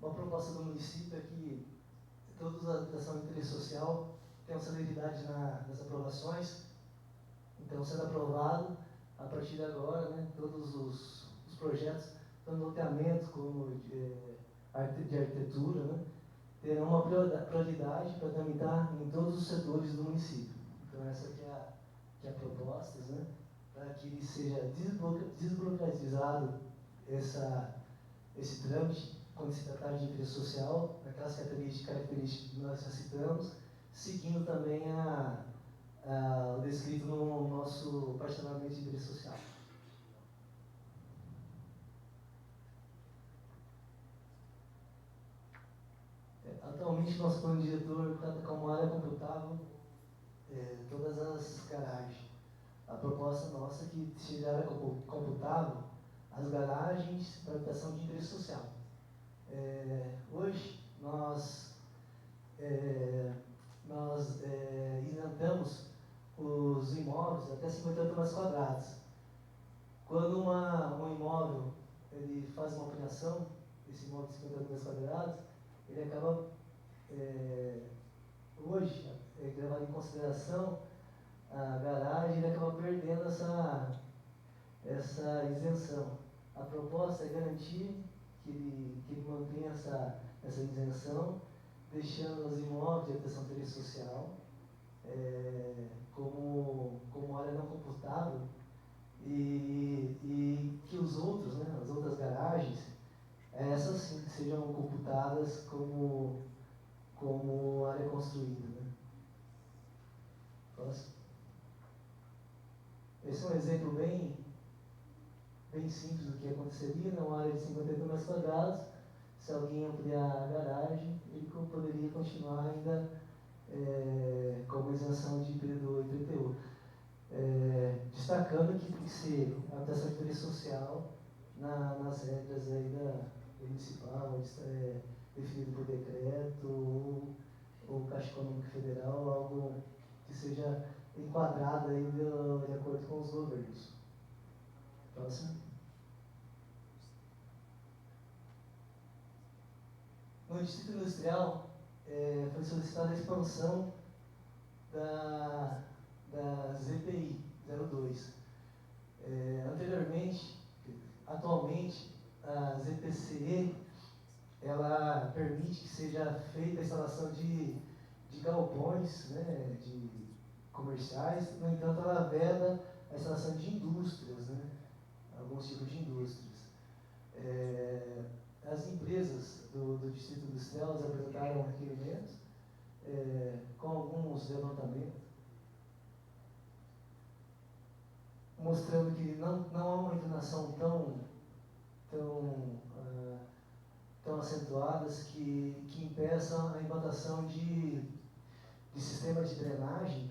Uma proposta do município é que todas as ações de interesse social tenham celeridade nas aprovações. Então, sendo aprovado, a partir de agora, né, todos os projetos, tanto loteamento como de arquitetura, né, terão uma prioridade para tramitar em todos os setores do município. Então, essa que é a proposta, né, para que seja desburocratizado esse trâmite, quando se tratar de interesse social, naquelas características que nós já citamos, seguindo também descrito no nosso parcelamento de interesse social. Atualmente, nosso plano diretor trata como área computável todas as garagens. A proposta nossa é que seja área computável as garagens para habitação de interesse social. Hoje, nós isentamos os imóveis até 58 metros quadrados. Quando um imóvel ele faz uma ampliação, esse imóvel de 58 metros quadrados, ele acaba, hoje, levado em consideração a garagem, ele acaba perdendo essa isenção. A proposta é garantir que ele mantenha essa isenção, deixando os imóveis de habitação de interesse social como área não computável e que os outros, né, as outras garagens, essas sim sejam computadas como área construída. Né? Próximo. Esse é um exemplo bem simples do que aconteceria numa área de 58 metros quadrados. Se alguém ampliar a garagem, ele poderia continuar ainda como isenção de IPTU e IPTU. Destacando que tem que ser a habitação de interesse social nas regras aí da municipal, definido por decreto ou Caixa Econômica Federal, algo que seja enquadrado aí de acordo com os governos. Próximo. No Distrito Industrial, foi solicitada a expansão da ZPI 02. Atualmente, a ZPCE, ela permite que seja feita a instalação de galpões, né, de comerciais. No entanto, ela veda a instalação de indústrias, né, alguns tipos de indústrias. As empresas do Distrito Industrial apresentaram requerimentos com alguns levantamentos, mostrando que não há uma inclinação tão acentuadas que impeçam a implantação de sistemas de drenagem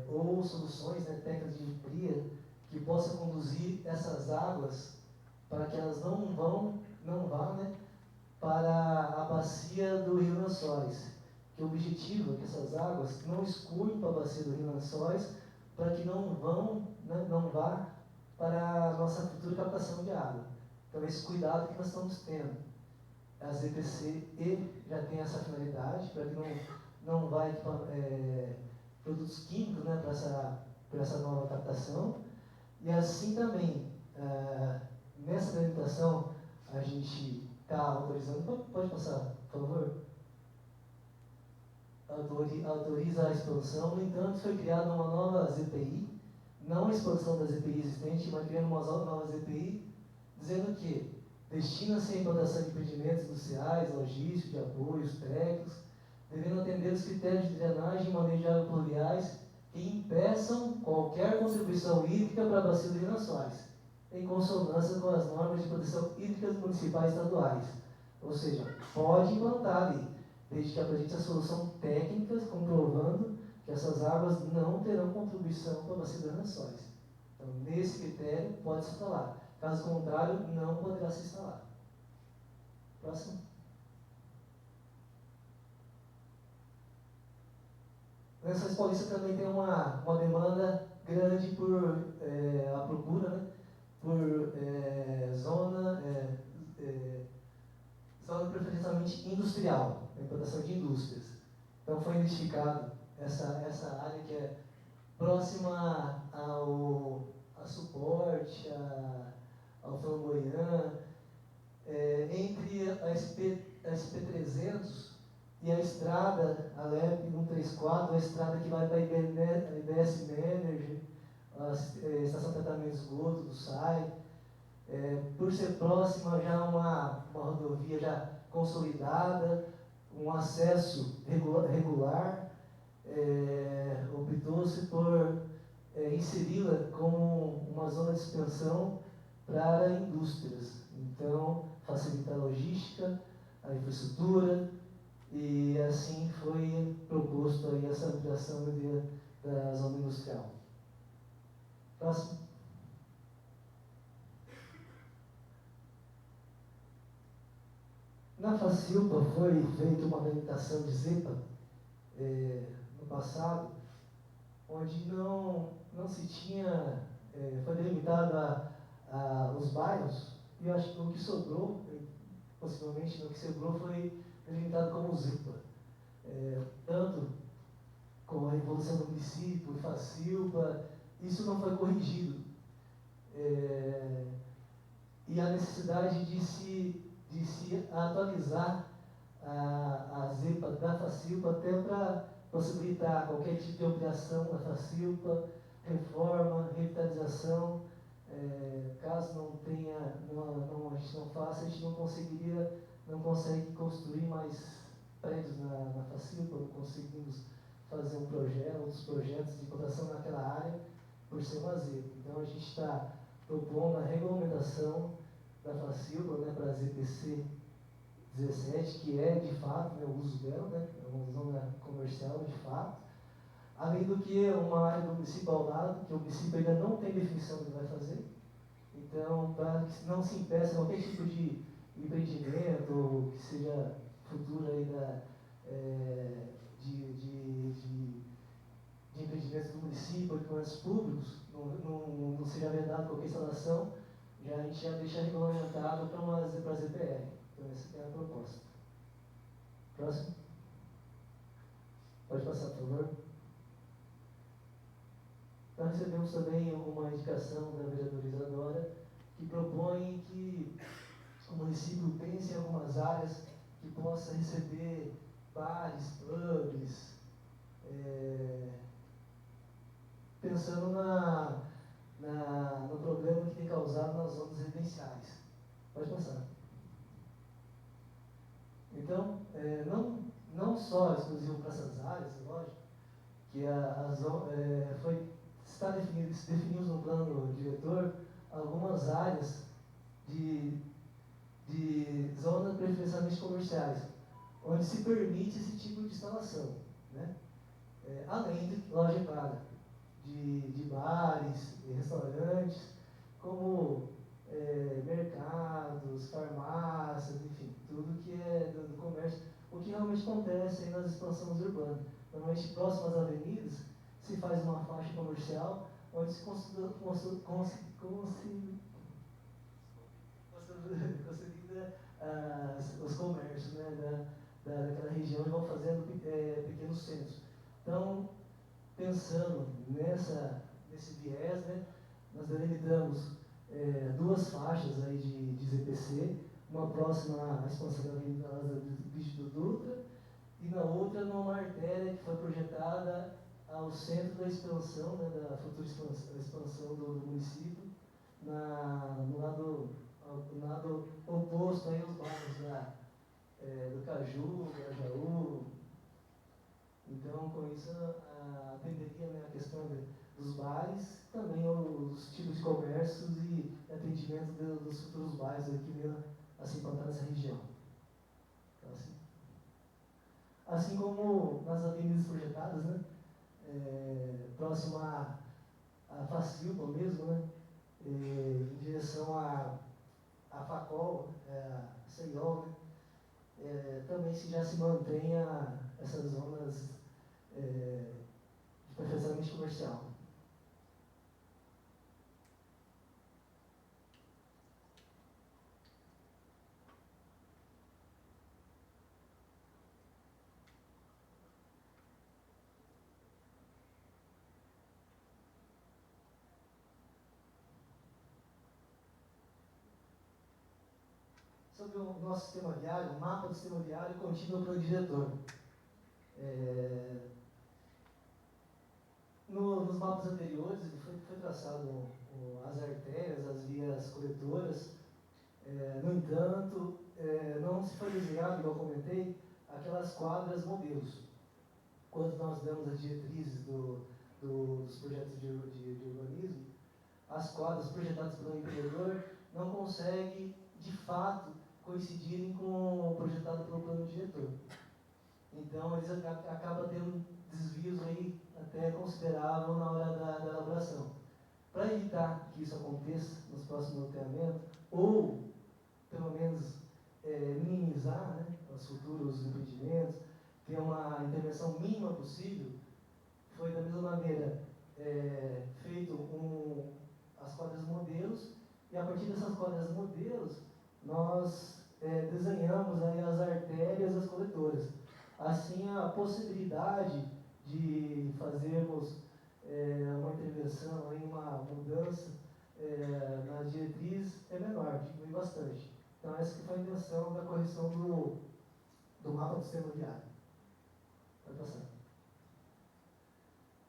ou soluções, né, técnicas de pria que possam conduzir essas águas para que elas não vão, né, para a bacia do Rio Lençóis. Que o objetivo é que essas águas não escoem para a bacia do Rio Lençóis, para que não vá para a nossa futura captação de água. Então, esse cuidado que nós estamos tendo. A ZPCE já tem essa finalidade, para que não vá produtos químicos, né, para essa nova captação. E assim também, nessa delimitação, a gente está autorizando, pode passar, por favor? Autoriza a expansão. No entanto, foi criada uma nova ZPI, não a expansão da ZPI existente, mas criando uma nova ZPI, dizendo que destina-se à implantação de empreendimentos industriais, logísticos, de apoios técnicos, devendo atender os critérios de drenagem e manejo de águas pluviais que impeçam qualquer contribuição hídrica para a bacia dos Lençóis, em consonância com as normas de proteção hídrica municipais e estaduais. Ou seja, pode implantar ali, desde que apresente a solução técnica comprovando que essas águas não terão contribuição para a bacia dos Lençóis. Então, nesse critério, pode se instalar. Caso contrário, não poderá se instalar. Próximo. Lençóis Paulista também tem uma demanda grande por a procura, né, por zona preferencialmente industrial, a implantação de indústrias. Então foi identificado essa área que é próxima a Suporte, ao Flamboyant, entre a SP300 e a estrada, a LEP 134, a estrada que vai para a IBS Manager, a Estação de Tratamento de Esgoto do SAI, por ser próxima já uma rodovia já consolidada, um acesso regular, optou-se por inseri-la como uma zona de expansão para indústrias. Então, facilita a logística, a infraestrutura, e assim foi proposto aí essa ampliação da zona industrial. Próximo. Na Facilpa foi feita uma delimitação de ZEPA no passado, onde não se tinha, foi delimitado os bairros, e eu acho que o que sobrou, possivelmente o que sobrou foi delimitado como ZEPA. Tanto com a evolução do município, Facilpa, isso não foi corrigido. E a necessidade de se atualizar a ZEPA da Facilpa até para possibilitar qualquer tipo de ampliação da Facilpa, reforma, revitalização. Caso não tenha, a gente não faça, a gente não consegue construir mais prédios na Facilpa, não conseguimos fazer outros projetos de implantação naquela área por ser uma ZEPA. Então a gente está propondo a regulamentação da Facilpa, né, para a ZPC 17, que é de fato, né, o uso dela, né, é uma zona comercial de fato, além do que é uma área do município ao lado, que o município ainda não tem definição do que vai fazer. Então, para que não se impeça qualquer tipo de empreendimento que seja futuro aí de empreendimentos do município, equipamentos públicos, não seja vedado qualquer instalação, a gente já deixa regulamentado para a ZPR. Então, essa é a proposta. Próximo. Pode passar, por favor. Nós recebemos também uma indicação da vereadora Isadora, que propõe que o município pense em algumas áreas que possa receber bares, pubs, pensando no problema que tem causado nas zonas residenciais. Pode passar. Então, não só exclusivo para essas áreas, lógico, que definimos no plano diretor algumas áreas de zonas preferencialmente comerciais, onde se permite esse tipo de instalação, né? Além de loja paga, de bares, de restaurantes, como mercados, farmácias, enfim, tudo que é do comércio, o que realmente acontece aí nas expansões urbanas. Normalmente, próximas às avenidas, se faz uma faixa comercial, onde se consolida os comércios, né, daquela região, e vão fazendo pequenos centros. Então, pensando nesse viés, né, nós delimitamos duas faixas aí de ZPC, uma próxima à expansão da Avenida do Dutra, e na outra numa artéria que foi projetada ao centro da expansão, né, da futura expansão do município, no lado oposto aí aos bairros do Caju, Grajaú. Então, com isso, atenderia, né, a questão dos bares, também os tipos de comércios e atendimento dos futuros bairros que venham a se implantar nessa região. Então, assim como nas avenidas projetadas, né, próximo à Facilpa mesmo, né, em direção à Facol, CEIOL, né, também já se mantenha essas zonas de preferencialmente comercial. Sobre o nosso sistema viário, o mapa do sistema viário contínuo para o diretor. Nos mapas anteriores, foi traçado as artérias, as vias coletoras. No entanto, não se foi desenhado, igual eu comentei, aquelas quadras modelos. quando nós damos as diretrizes dos projetos de urbanismo, as quadras projetadas pelo empreendedor não conseguem, de fato, coincidirem com o projetado pelo plano diretor. Então, eles acabam tendo desvios aí até considerável na hora da elaboração. Para evitar que isso aconteça nos próximos loteamentos, ou, pelo menos, minimizar, né, os futuros empreendimentos, ter uma intervenção mínima possível, foi da mesma maneira feito as quadras modelos, e a partir dessas quadras modelos, nós desenhamos aí as artérias e as coletoras. Assim, a possibilidade de fazermos uma intervenção, aí, uma mudança nas diretrizes é menor, diminui bastante. Então, essa que foi a intenção da correção do mapa do sistema viário. Pode passar.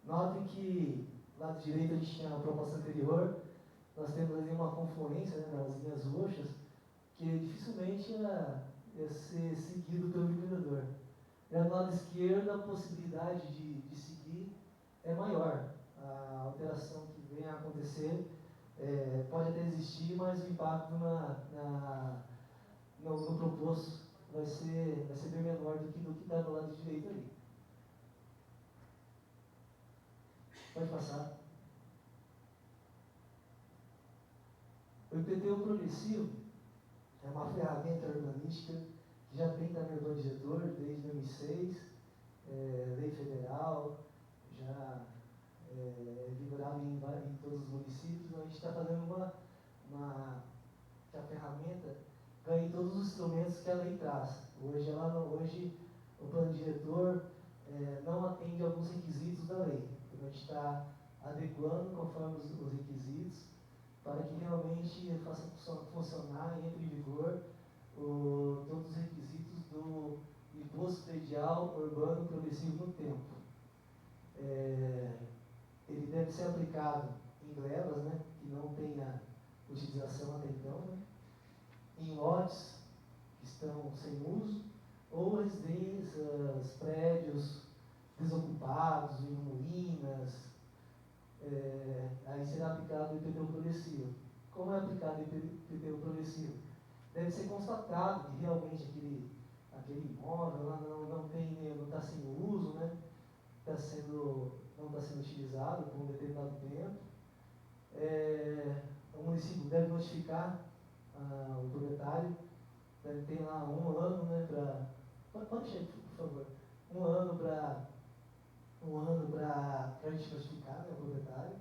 Notem que, lado direito, a gente tinha a proposta anterior, nós temos ali uma confluência, né, nas linhas roxas, que dificilmente ia ser seguido pelo empreendedor. Já do lado esquerdo, a possibilidade de seguir é maior. A alteração que vem a acontecer pode até existir, mas o impacto no proposto vai ser bem menor do que está do lado direito ali. Pode passar. O IPTU progressivo é uma ferramenta urbanística que já tem também o plano diretor desde 2006, lei federal, já vigorada em todos os municípios. A gente está fazendo que a ferramenta ganhe todos os instrumentos que a lei traz. Hoje o plano diretor não atende alguns requisitos da lei. Então, a gente está adequando conforme os requisitos para que realmente faça funcionar e entre em vigor todos os requisitos do imposto predial urbano progressivo no tempo. Ele deve ser aplicado em glebas, né, que não tenha utilização até então, né, em lotes que estão sem uso, ou residências, prédios desocupados, em ruínas. Aí será aplicado o IPTU progressivo. Como é aplicado o IPTU progressivo? Deve ser constatado que realmente aquele imóvel lá não está sem uso, né? Não está sendo utilizado por um determinado tempo. O município deve notificar o proprietário, deve ter lá 1 ano, né, pode chegar, por favor, 1 ano para a gente notificar, né, o proprietário,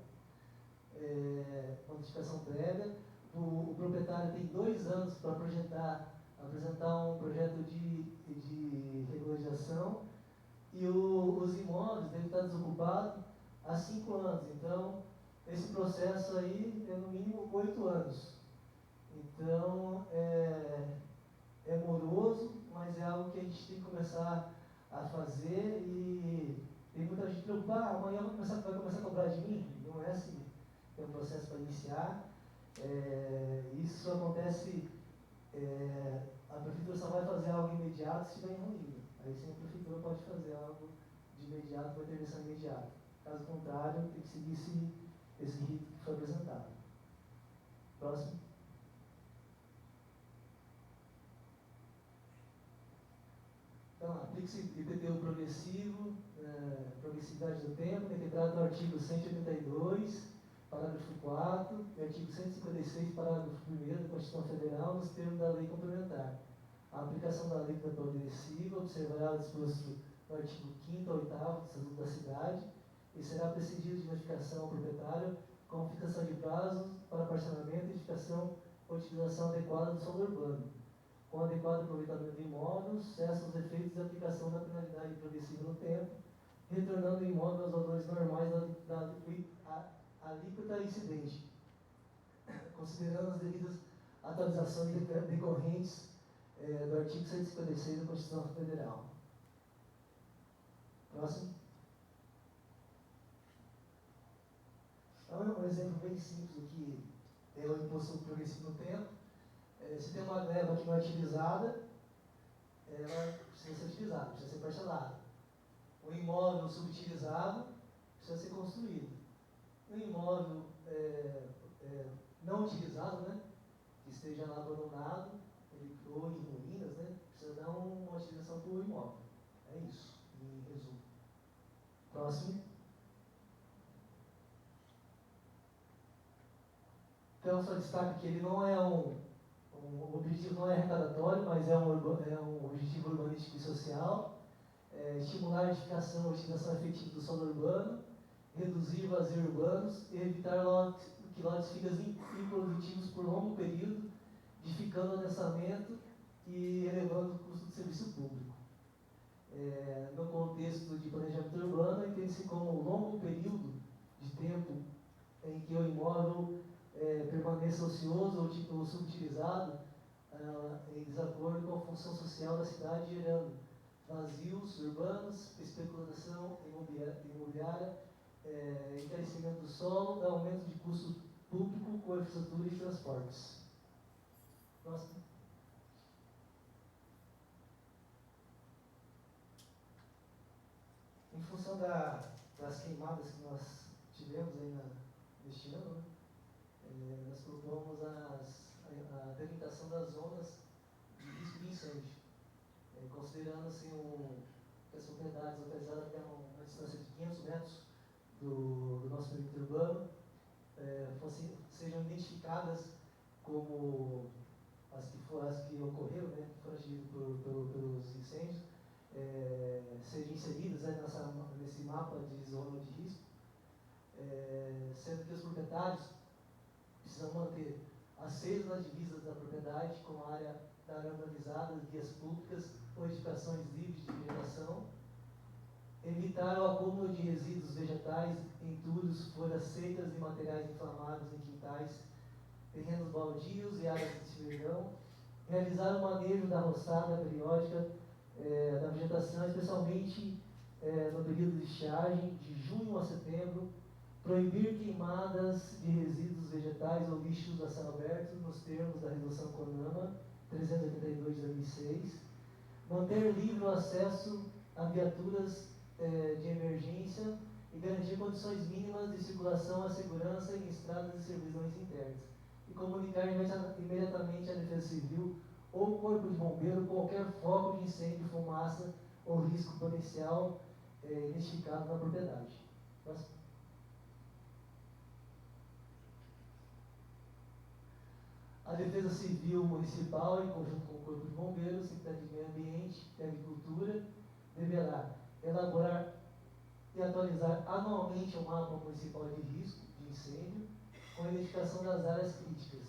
uma notificação prévia. O proprietário tem 2 anos para apresentar um projeto de regularização, e os imóveis devem estar desocupados há 5 anos. Então, esse processo aí é no mínimo 8 anos. Então, é moroso, mas é algo que a gente tem que começar a fazer, e tem muita gente preocupada, amanhã vai começar a cobrar de mim. Não é assim. Tem um processo para iniciar. Isso acontece, a prefeitura só vai fazer algo imediato se estiver em ruína. Aí sim a prefeitura pode fazer algo de imediato, uma intervenção imediata. Caso contrário, tem que seguir esse rito que foi apresentado. Próximo. Então, aplica-se IPTU progressivo, progressividade do tempo, contemplado no artigo 182, parágrafo 4, e artigo 156, parágrafo 1º da Constituição Federal, nos termos da lei complementar. A aplicação da lei progressiva observará o disposto no artigo 5º ao 8º do Estatuto da Cidade, e será precedido de notificação ao proprietário com fixação de prazos para parcelamento, edificação ou utilização adequada do solo urbano. Com adequado aproveitamento do imóvel, cessam os efeitos de aplicação da penalidade progressiva no tempo, retornando o imóvel aos valores normais da alíquota incidente, considerando as devidas atualizações decorrentes do artigo 156 da Constituição Federal. Próximo. Então, é um exemplo bem simples do que é o imposto progressivo no tempo. Se tem uma gleba que não é utilizada, ela precisa ser utilizada, precisa ser parcelada. O imóvel subutilizado precisa ser construído. O imóvel não utilizado, né, que esteja lá abandonado, ou em ruínas, né, precisa dar uma utilização para o imóvel. É isso, em resumo. Próximo. Então, só destaque que ele não é o objetivo não é arrecadatório, mas é um objetivo urbanístico e social. Estimular a edificação e utilização efetiva do solo urbano, reduzir vazio urbanos e evitar que lotes fiquem improdutivos por longo período, dificultando o adensamento e elevando o custo do serviço público. No contexto de planejamento urbano, entende-se como longo período de tempo em que o imóvel permaneça ocioso ou subutilizado em desacordo com a função social da cidade, gerando vazios urbanos, especulação imobiliária, encarecimento do solo, aumento de custo público com infraestrutura e transportes. Próximo. Em função das queimadas que nós tivemos aí neste ano, né, nós propomos a delimitação das zonas de risco de incêndio, considerando assim, que as propriedades localizadas até uma distância de 500 metros do nosso perímetro urbano sejam identificadas como as que ocorreram, né, que foram atingidas pelos incêndios, sejam inseridas nesse mapa de zona de risco, sendo que os proprietários precisam manter acesas nas divisas da propriedade com a área urbanizada, vias públicas ou edificações livres de vegetação, evitar o acúmulo de resíduos vegetais, entulhos, folhas secas e materiais inflamáveis em quintais, terrenos baldios e áreas de servidão, realizar o manejo da roçada periódica da vegetação, especialmente no período de estiagem, de junho a setembro, proibir queimadas de resíduos vegetais ou lixos a céu aberto nos termos da Resolução CONAMA 382 de 2006, manter livre o acesso a viaturas de emergência e garantir condições mínimas de circulação à segurança em estradas e servidões internas, e comunicar imediatamente à Defesa Civil ou o Corpo de Bombeiro qualquer foco de incêndio, fumaça ou risco potencial identificado na propriedade. Próximo. A Defesa Civil Municipal, em conjunto com o Corpo de Bombeiros, Secretaria de Meio Ambiente e Agricultura, deverá elaborar e atualizar anualmente o mapa municipal de risco de incêndio, com a identificação das áreas críticas,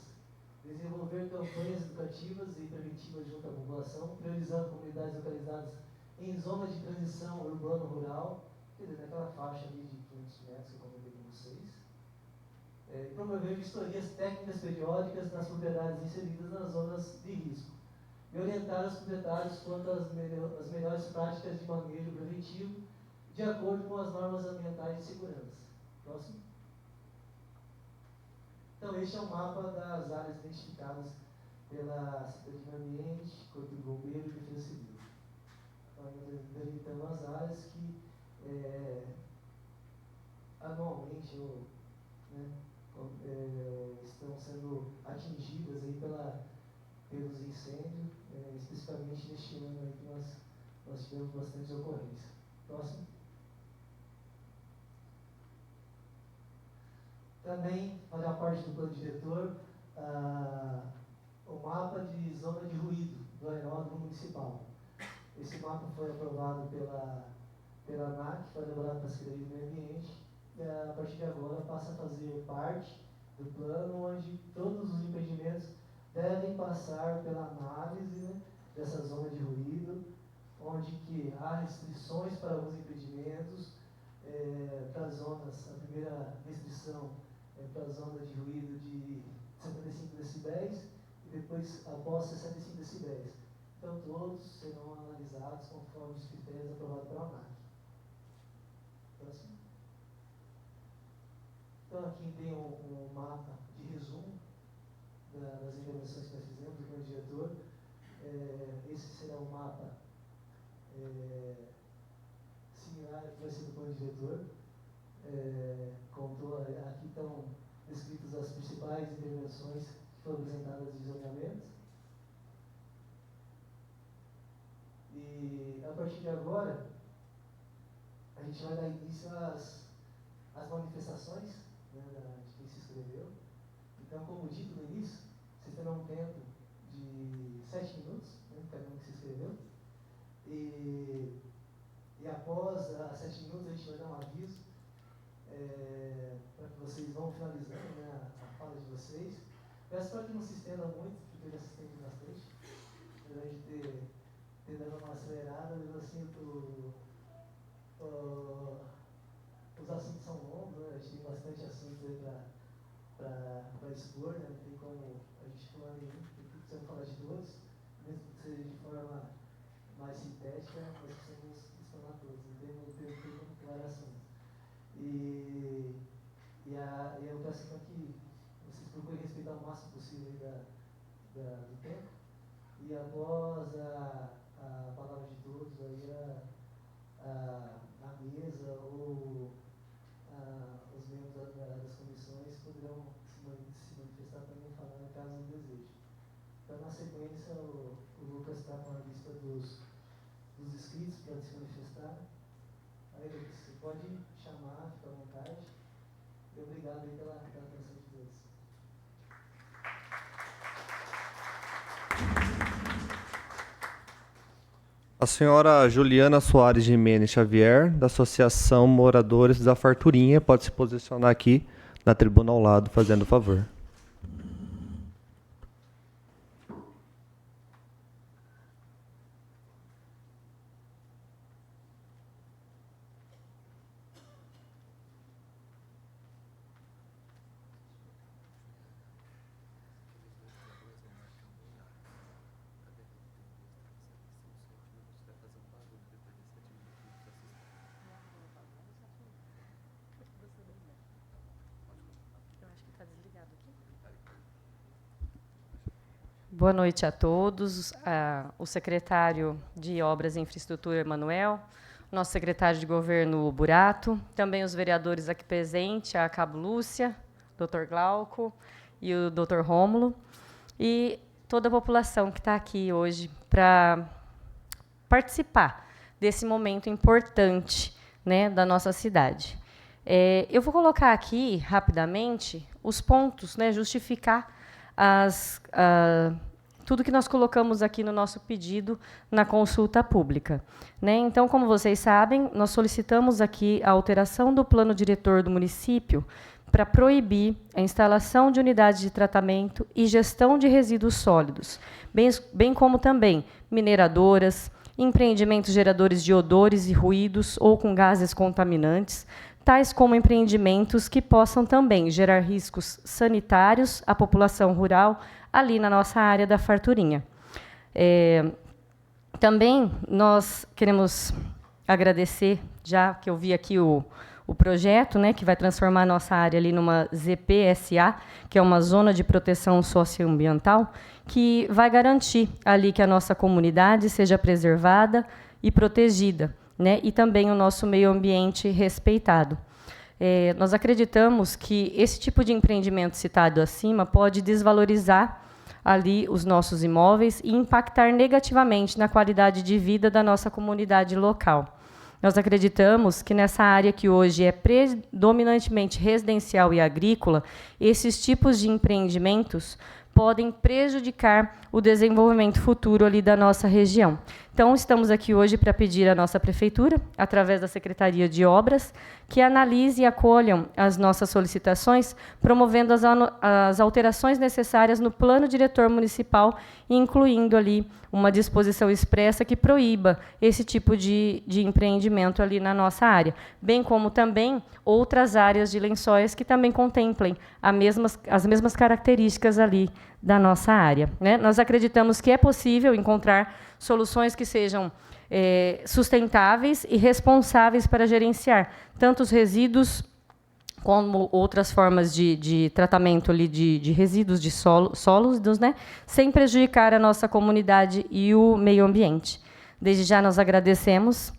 desenvolver campanhas educativas e preventivas junto à população, priorizando comunidades localizadas em zonas de transição urbano-rural, quer dizer, naquela faixa ali de 500 metros que eu comentei com vocês, promover vistorias técnicas periódicas nas propriedades inseridas nas zonas de risco e orientar os proprietários quanto às melhores práticas de manejo preventivo de acordo com as normas ambientais de segurança. Próximo. Então, este é o mapa das áreas identificadas pela Secretaria de Meio Ambiente, Corpo de Bombeiro e Defesa Civil. Então, delimitando as áreas que anualmente estão sendo atingidas aí pelos incêndios, especificamente neste ano aí que nós tivemos bastante ocorrência. Próximo. Também fará parte do plano diretor o mapa de zona de ruído do aeródromo municipal. Esse mapa foi aprovado pela ANAC, foi elaborado pela Secretaria do Meio Ambiente, e a partir de agora passa a fazer parte do plano, onde todos os impedimentos devem passar pela análise, né, dessa zona de ruído, onde que há restrições para alguns impedimentos, para as zonas, a primeira restrição para a zona de ruído de 75 decibéis, e depois após 65 decibéis. Então todos serão analisados conforme os critérios aprovados pela ANAC. Próximo. Então aqui tem um mapa de resumo das intervenções que nós fizemos do plano diretor. Esse será um mapa similar plano diretor. Aqui estão descritas as principais intervenções que foram apresentadas de zoneamentos. E, a partir de agora, a gente vai dar início às manifestações, né, de quem se inscreveu. Então, como dito no início, vocês terão um tempo de 7 minutos, né, cada um que se inscreveu. E após 7 minutos, a gente vai dar um aviso para que vocês vão finalizando, né, a fala de vocês. Peço para que não se estenda muito, porque já se estende bastante. Apesar de ter dado uma acelerada, eu sinto os assuntos são longos, né? A gente tem bastante assunto aí para expor, né? Não tem como a gente falar nenhum, porque precisamos falar de todos, mesmo que seja de forma mais sintética, nós precisamos explanar todos, não tem como claro assunto. E eu peço para que vocês procurem respeitar o máximo possível do tempo, e após a palavra de todos, aí a mesa ou os membros das comissões poderão se manifestar também, falar caso deseje. Então, na sequência, o Lucas está com a lista dos inscritos para se manifestar. Aí, Lucas, você pode chamar, fica à vontade. E obrigado aí pela atenção de todos. A senhora Juliana Soares Gimenez Xavier, da Associação Moradores da Farturinha, pode se posicionar aqui na tribuna ao lado, fazendo o favor. Boa noite a todos. O secretário de Obras e Infraestrutura, Emanuel, nosso secretário de Governo, Burato, também os vereadores aqui presentes, a Cabo Lúcia, Dr. Glauco e o Dr. Rômulo, e toda a população que está aqui hoje para participar desse momento importante, né, da nossa cidade. Eu vou colocar aqui, rapidamente, os pontos, né, justificar tudo que nós colocamos aqui no nosso pedido na consulta pública, né? Então, como vocês sabem, nós solicitamos aqui a alteração do plano diretor do município para proibir a instalação de unidades de tratamento e gestão de resíduos sólidos, bem como também mineradoras, empreendimentos geradores de odores e ruídos ou com gases contaminantes, tais como empreendimentos que possam também gerar riscos sanitários à população rural ali na nossa área da Farturinha. Também nós queremos agradecer, já que eu vi aqui o projeto, né, que vai transformar a nossa área ali numa ZPSA, que é uma zona de proteção socioambiental, que vai garantir ali que a nossa comunidade seja preservada e protegida, né, e também o nosso meio ambiente respeitado. Nós acreditamos que esse tipo de empreendimento citado acima pode desvalorizar ali os nossos imóveis e impactar negativamente na qualidade de vida da nossa comunidade local. Nós acreditamos que nessa área que hoje é predominantemente residencial e agrícola, esses tipos de empreendimentos podem prejudicar o desenvolvimento futuro ali da nossa região. Então, estamos aqui hoje para pedir à nossa prefeitura, através da Secretaria de Obras, que analise e acolham as nossas solicitações, promovendo as alterações necessárias no plano diretor municipal, incluindo ali uma disposição expressa que proíba esse tipo de empreendimento ali na nossa área, bem como também outras áreas de lençóis que também contemplem as mesmas características ali da nossa área, né? Nós acreditamos que é possível encontrar soluções que sejam sustentáveis e responsáveis para gerenciar tanto os resíduos como outras formas de tratamento ali de resíduos de sólidos, né, sem prejudicar a nossa comunidade e o meio ambiente. Desde já nós agradecemos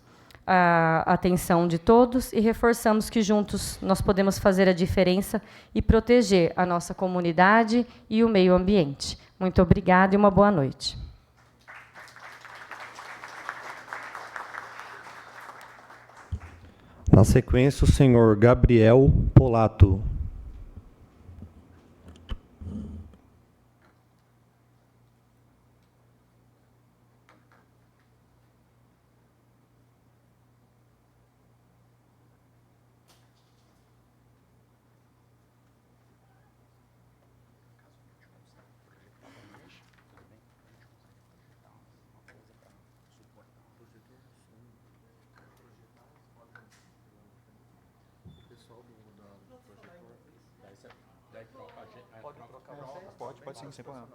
a atenção de todos e reforçamos que juntos nós podemos fazer a diferença e proteger a nossa comunidade e o meio ambiente. Muito obrigada e uma boa noite. Na sequência, o senhor Gabriel Polato. Pode sim, sem problema.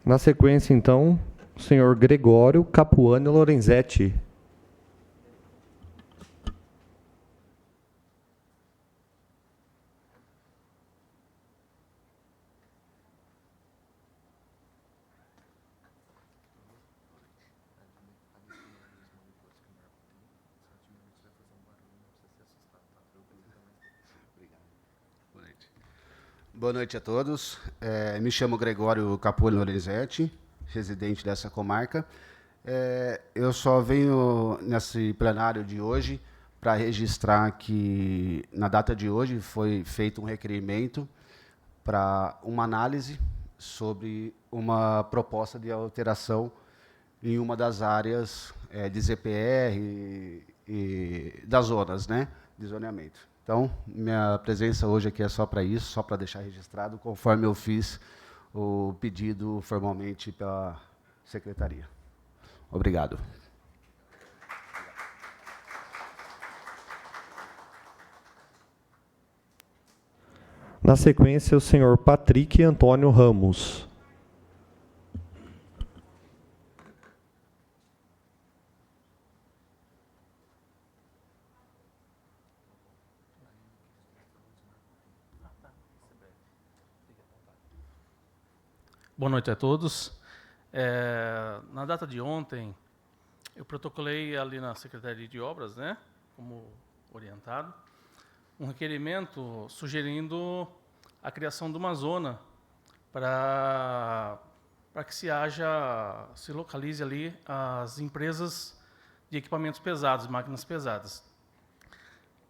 Na sequência, então, o senhor Gregório Capuani Lorenzetti. Boa noite a todos. Me chamo Gregório Capuani Lorenzetti, residente dessa comarca. Eu só venho nesse plenário de hoje para registrar que, na data de hoje, foi feito um requerimento para uma análise sobre uma proposta de alteração em uma das áreas de ZPR e das zonas, né, de zoneamento. Então, minha presença hoje aqui é só para isso, só para deixar registrado, conforme eu fiz o pedido formalmente pela secretaria. Obrigado. Na sequência, o senhor Patrick Antônio Ramos. Boa noite a todos. Na data de ontem, eu protocolei ali na Secretaria de Obras, né, como orientado, um requerimento sugerindo a criação de uma zona para que se localize ali as empresas de equipamentos pesados, máquinas pesadas.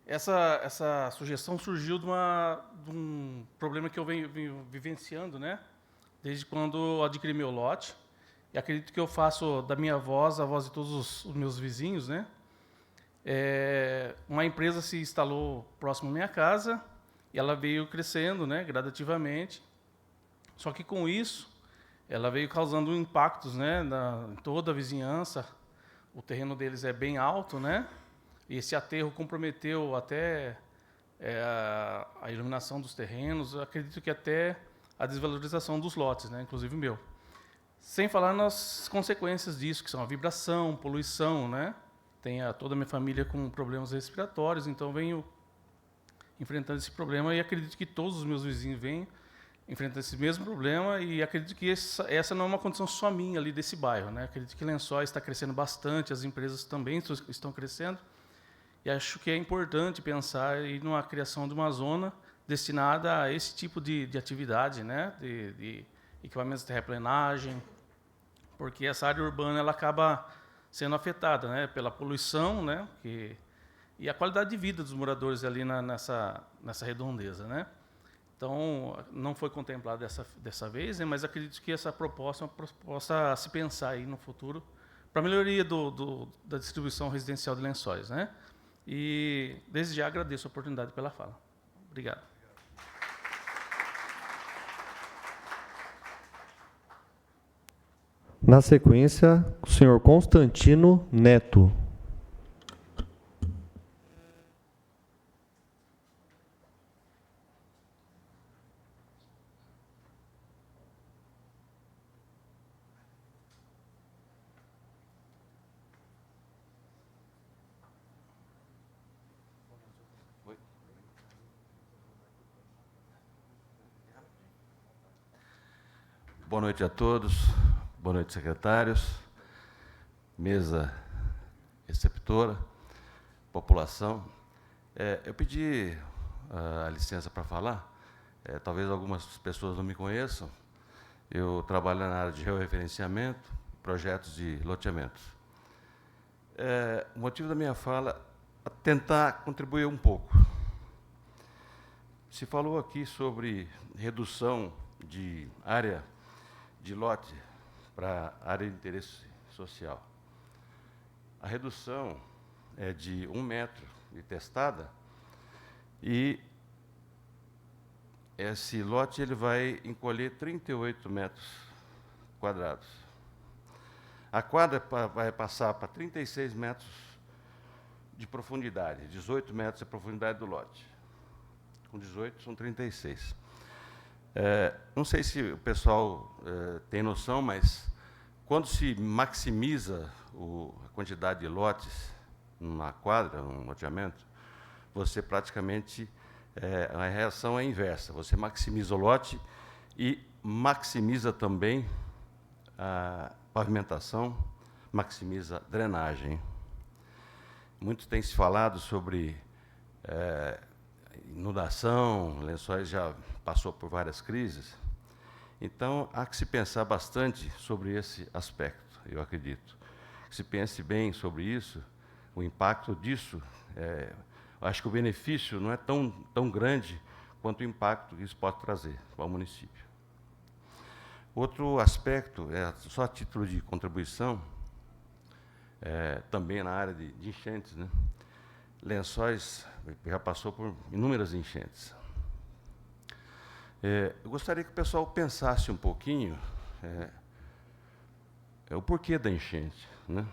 Essa sugestão surgiu de um problema que eu venho vivenciando, né, desde quando adquiri meu lote, e acredito que eu faço da minha voz, a voz de todos os meus vizinhos, né? Uma empresa se instalou próximo à minha casa, e ela veio crescendo, né, gradativamente, só que com isso, ela veio causando impactos, né, em toda a vizinhança. O terreno deles é bem alto, né, e esse aterro comprometeu até a iluminação dos terrenos, eu acredito que até a desvalorização dos lotes, né, inclusive o meu. Sem falar nas consequências disso, que são a vibração, poluição, né? Toda a minha família com problemas respiratórios, então venho enfrentando esse problema e acredito que todos os meus vizinhos vêm enfrentando esse mesmo problema e acredito que essa não é uma condição só minha ali desse bairro, né? Acredito que Lençóis está crescendo bastante, as empresas também estão crescendo e acho que é importante pensar em uma criação de uma zona destinada a esse tipo de atividade, né, de equipamentos de terraplenagem, porque essa área urbana ela acaba sendo afetada, né, pela poluição, né, e a qualidade de vida dos moradores ali nessa redondeza, né. Então, não foi contemplado dessa vez, né, mas acredito que essa proposta possa se pensar aí no futuro para a melhoria da distribuição residencial de Lençóis, né. E desde já agradeço a oportunidade pela fala. Obrigado. Na sequência, o senhor Constantino Neto. Boa noite a todos. boa noite, secretários, mesa receptora, população. Eu pedi a licença para falar, talvez algumas pessoas não me conheçam. Eu trabalho na área de georreferenciamento, projetos de loteamentos. O motivo da minha fala é tentar contribuir um pouco. Se falou aqui sobre redução de área de lote para área de interesse social. A redução é de 1 metro de testada e esse lote ele vai encolher 38 metros quadrados. A quadra vai passar para 36 metros de profundidade, 18 metros de profundidade do lote. Com 18 são 36. Não sei se o pessoal tem noção, mas quando se maximiza a quantidade de lotes numa quadra, num loteamento, você praticamente, a reação é inversa. Você maximiza o lote e maximiza também a pavimentação, maximiza a drenagem. Muito tem se falado sobre inundação, Lençóis já passou por várias crises. Então, há que se pensar bastante sobre esse aspecto, eu acredito. Que se pense bem sobre isso, o impacto disso. Acho que o benefício não é tão grande quanto o impacto que isso pode trazer para o município. Outro aspecto, só a título de contribuição, também na área de enchentes, né? Lençóis já passou por inúmeras enchentes. Eu gostaria que o pessoal pensasse um pouquinho o porquê da enchente, né?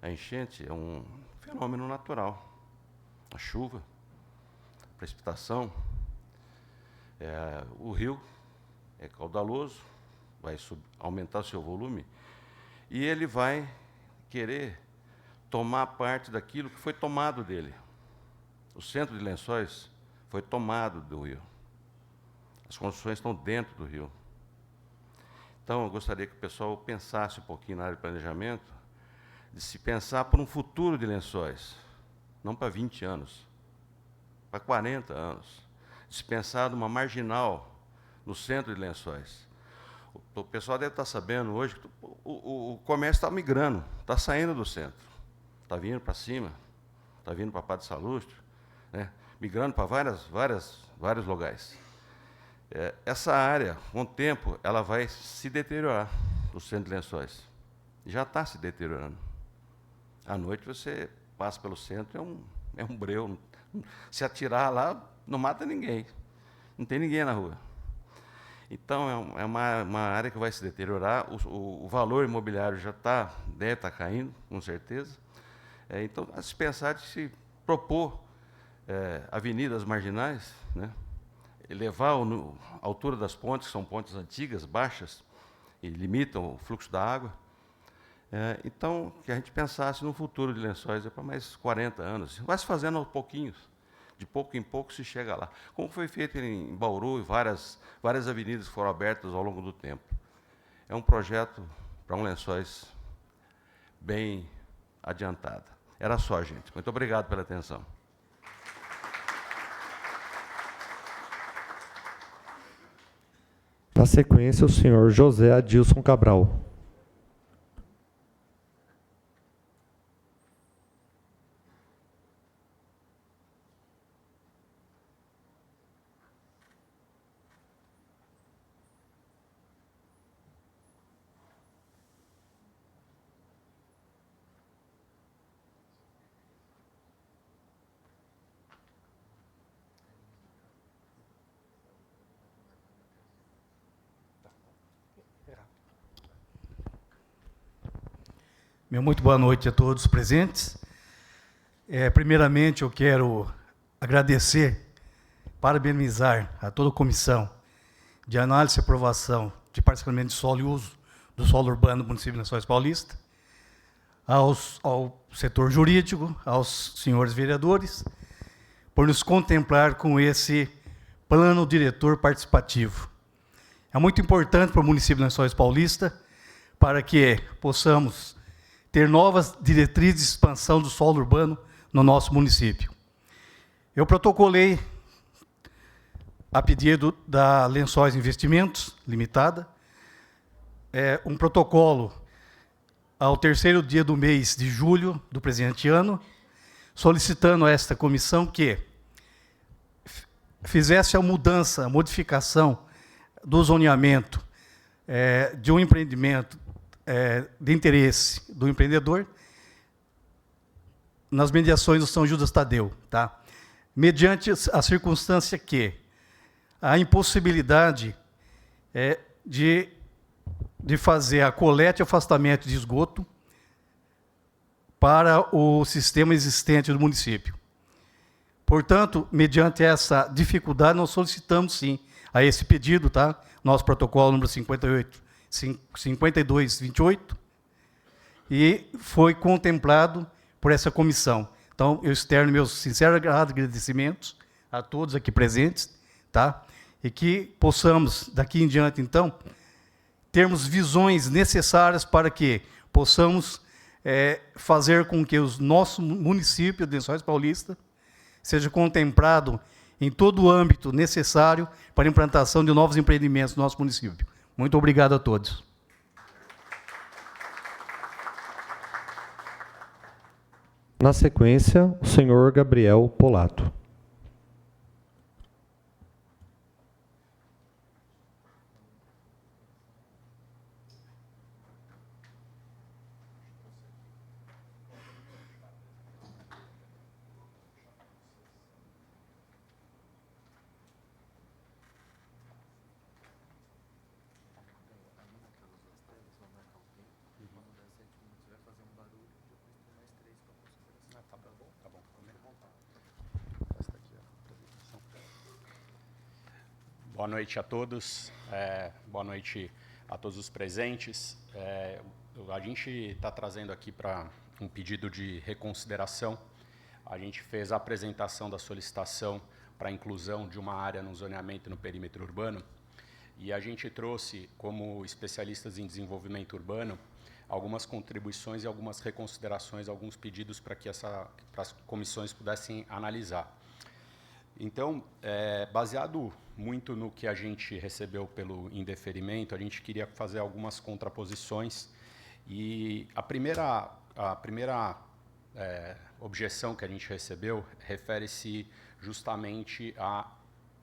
A enchente é um fenômeno natural. A chuva, a precipitação, o rio é caudaloso, vai aumentar seu volume, e ele vai querer tomar parte daquilo que foi tomado dele. O centro de Lençóis foi tomado do rio. As construções estão dentro do rio. Então, eu gostaria que o pessoal pensasse um pouquinho na área de planejamento, de se pensar por um futuro de Lençóis, não para 20 anos, para 40 anos. De se pensar numa marginal no centro de Lençóis. O pessoal deve estar sabendo hoje que o comércio está migrando, está saindo do centro, está vindo para cima, está vindo para Padre Salustro, né? Migrando para vários lugares. Essa área, com o tempo, ela vai se deteriorar, o centro de Lençóis. Já está se deteriorando. À noite, você passa pelo centro, é um breu. Se atirar lá, não mata ninguém. Não tem ninguém na rua. Então, é uma área que vai se deteriorar. O valor imobiliário deve estar caindo, com certeza. Então, a se pensar de se propor avenidas marginais, né? Elevar a altura das pontes, que são pontes antigas, baixas, e limitam o fluxo da água. Então, que a gente pensasse no futuro de Lençóis para mais 40 anos. Vai se fazendo aos pouquinhos. De pouco em pouco se chega lá. Como foi feito em Bauru e várias avenidas que foram abertas ao longo do tempo. É um projeto para um Lençóis bem adiantado. Era só, gente. Muito obrigado pela atenção. Na sequência, o senhor José Adilson Cabral. Muito boa noite a todos presentes. Primeiramente, eu quero agradecer, parabenizar a toda a comissão de análise e aprovação de parcelamento de solo e uso do solo urbano do município de Lençóis Paulista, ao setor jurídico, aos senhores vereadores, por nos contemplar com esse plano diretor participativo. É muito importante para o município de Lençóis Paulista para que possamos ter novas diretrizes de expansão do solo urbano no nosso município. Eu protocolei, a pedido da Lençóis Investimentos Limitada, um protocolo ao 3º dia do mês de julho do presente ano, solicitando a esta comissão que fizesse a mudança, a modificação do zoneamento de um empreendimento de interesse do empreendedor nas mediações do São Judas Tadeu, tá? Mediante a circunstância que a impossibilidade de fazer a coleta e afastamento de esgoto para o sistema existente do município. Portanto, mediante essa dificuldade, nós solicitamos, sim, a esse pedido, tá? Nosso protocolo número 5228, e foi contemplado por essa comissão. Então, eu externo meus sinceros agradecimentos a todos aqui presentes, tá? E que possamos, daqui em diante, então, termos visões necessárias para que possamos fazer com que o nosso município de Lençóis Paulista seja contemplado em todo o âmbito necessário para a implantação de novos empreendimentos no nosso município. Muito obrigado a todos. Na sequência, o senhor Gabriel Polato. Boa noite a todos, boa noite a todos os presentes. A gente está trazendo aqui para um pedido de reconsideração. A gente fez a apresentação da solicitação para a inclusão de uma área no zoneamento no perímetro urbano, e a gente trouxe, como especialistas em desenvolvimento urbano, algumas contribuições e algumas reconsiderações, alguns pedidos para que para as comissões pudessem analisar. Então, baseado muito no que a gente recebeu pelo indeferimento, a gente queria fazer algumas contraposições. E a primeira objeção que a gente recebeu refere-se justamente à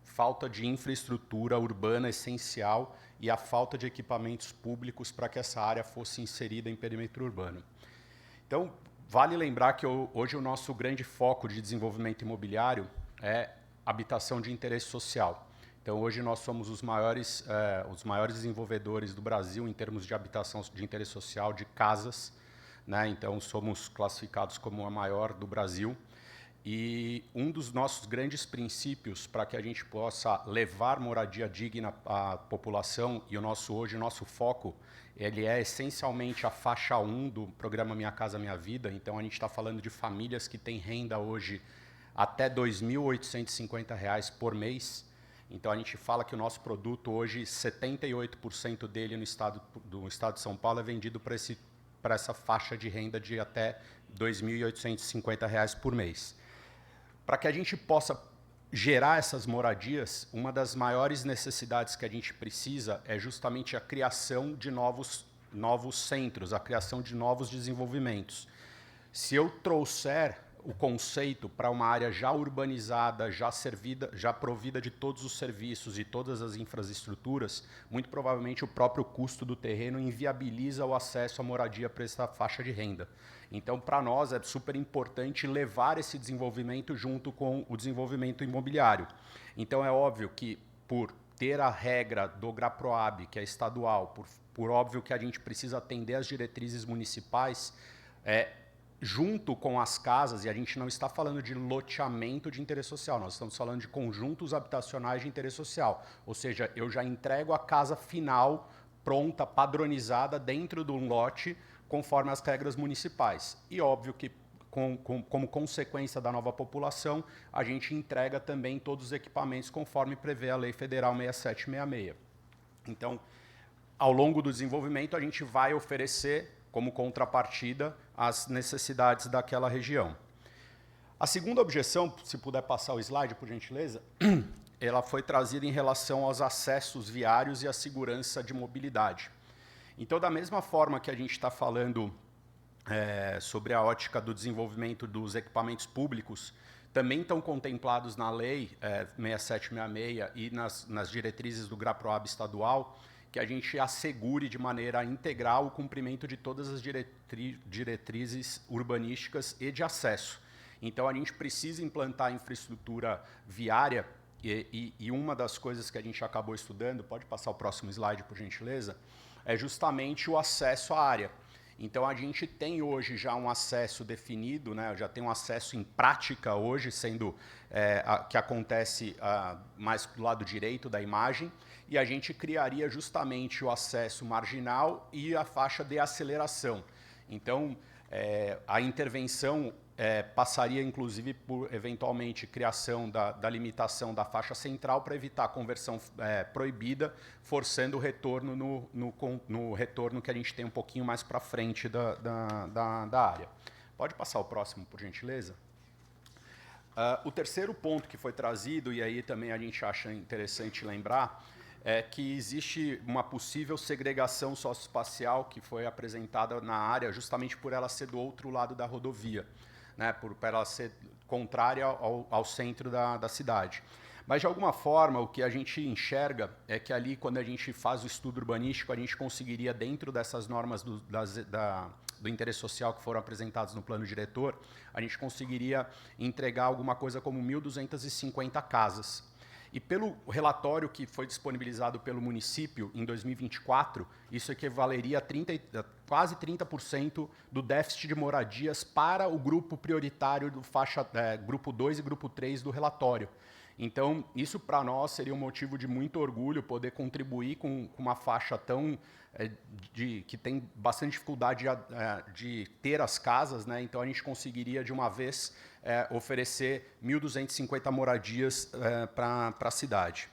falta de infraestrutura urbana essencial e à falta de equipamentos públicos para que essa área fosse inserida em perímetro urbano. Então, vale lembrar que hoje o nosso grande foco de desenvolvimento imobiliário é habitação de interesse social. Então, hoje nós somos os maiores desenvolvedores do Brasil em termos de habitação de interesse social, de casas, né? Então, somos classificados como a maior do Brasil. E um dos nossos grandes princípios para que a gente possa levar moradia digna à população, e hoje o nosso foco, ele é essencialmente a faixa 1 do programa Minha Casa Minha Vida. Então, a gente está falando de famílias que têm renda hoje até R$ 2.850 por mês. Então, a gente fala que o nosso produto hoje, 78% dele no estado de São Paulo é vendido para essa faixa de renda de até R$ 2.850 por mês. Para que a gente possa gerar essas moradias, uma das maiores necessidades que a gente precisa é justamente a criação de novos centros, a criação de novos desenvolvimentos. Se eu trouxer o conceito para uma área já urbanizada, já provida de todos os serviços e todas as infraestruturas, muito provavelmente o próprio custo do terreno inviabiliza o acesso à moradia para essa faixa de renda. Então, para nós, é super importante levar esse desenvolvimento junto com o desenvolvimento imobiliário. Então, é óbvio que, por ter a regra do GRAPROAB, que é estadual, por óbvio que a gente precisa atender às diretrizes municipais, junto com as casas, e a gente não está falando de loteamento de interesse social, nós estamos falando de conjuntos habitacionais de interesse social. Ou seja, eu já entrego a casa final, pronta, padronizada, dentro de um lote, conforme as regras municipais. E óbvio que, como consequência da nova população, a gente entrega também todos os equipamentos conforme prevê a Lei Federal 6766. Então, ao longo do desenvolvimento, a gente vai oferecer, como contrapartida, as necessidades daquela região. A segunda objeção, se puder passar o slide, por gentileza, ela foi trazida em relação aos acessos viários e à segurança de mobilidade. Então, da mesma forma que a gente está falando sobre a ótica do desenvolvimento dos equipamentos públicos, também estão contemplados na Lei 6766 e nas diretrizes do GRAPROAB estadual, que a gente assegure de maneira integral o cumprimento de todas as diretrizes urbanísticas e de acesso. Então, a gente precisa implantar infraestrutura viária, e uma das coisas que a gente acabou estudando, pode passar o próximo slide, por gentileza, é justamente o acesso à área. Então, a gente tem hoje já um acesso definido, né, já tem um acesso em prática hoje, sendo que acontece mais do lado direito da imagem, e a gente criaria justamente o acesso marginal e a faixa de aceleração. Então, a intervenção passaria, inclusive, por, eventualmente, criação da limitação da faixa central para evitar a conversão proibida, forçando o retorno no retorno que a gente tem um pouquinho mais para frente da área. Pode passar o próximo, por gentileza? O terceiro ponto que foi trazido, e aí também a gente acha interessante lembrar, é que existe uma possível segregação socioespacial que foi apresentada na área justamente por ela ser do outro lado da rodovia, né, por ela ser contrária ao centro da cidade. Mas, de alguma forma, o que a gente enxerga é que ali, quando a gente faz o estudo urbanístico, a gente conseguiria, dentro dessas normas do interesse social que foram apresentadas no plano diretor, a gente conseguiria entregar alguma coisa como 1.250 casas. E pelo relatório que foi disponibilizado pelo município em 2024, isso equivaleria a quase 30% do déficit de moradias para o grupo prioritário do grupo 2 e grupo 3 do relatório. Então, isso para nós seria um motivo de muito orgulho poder contribuir com uma faixa tão que tem bastante dificuldade de ter as casas, né? Então a gente conseguiria de uma vez oferecer 1.250 moradias para a cidade.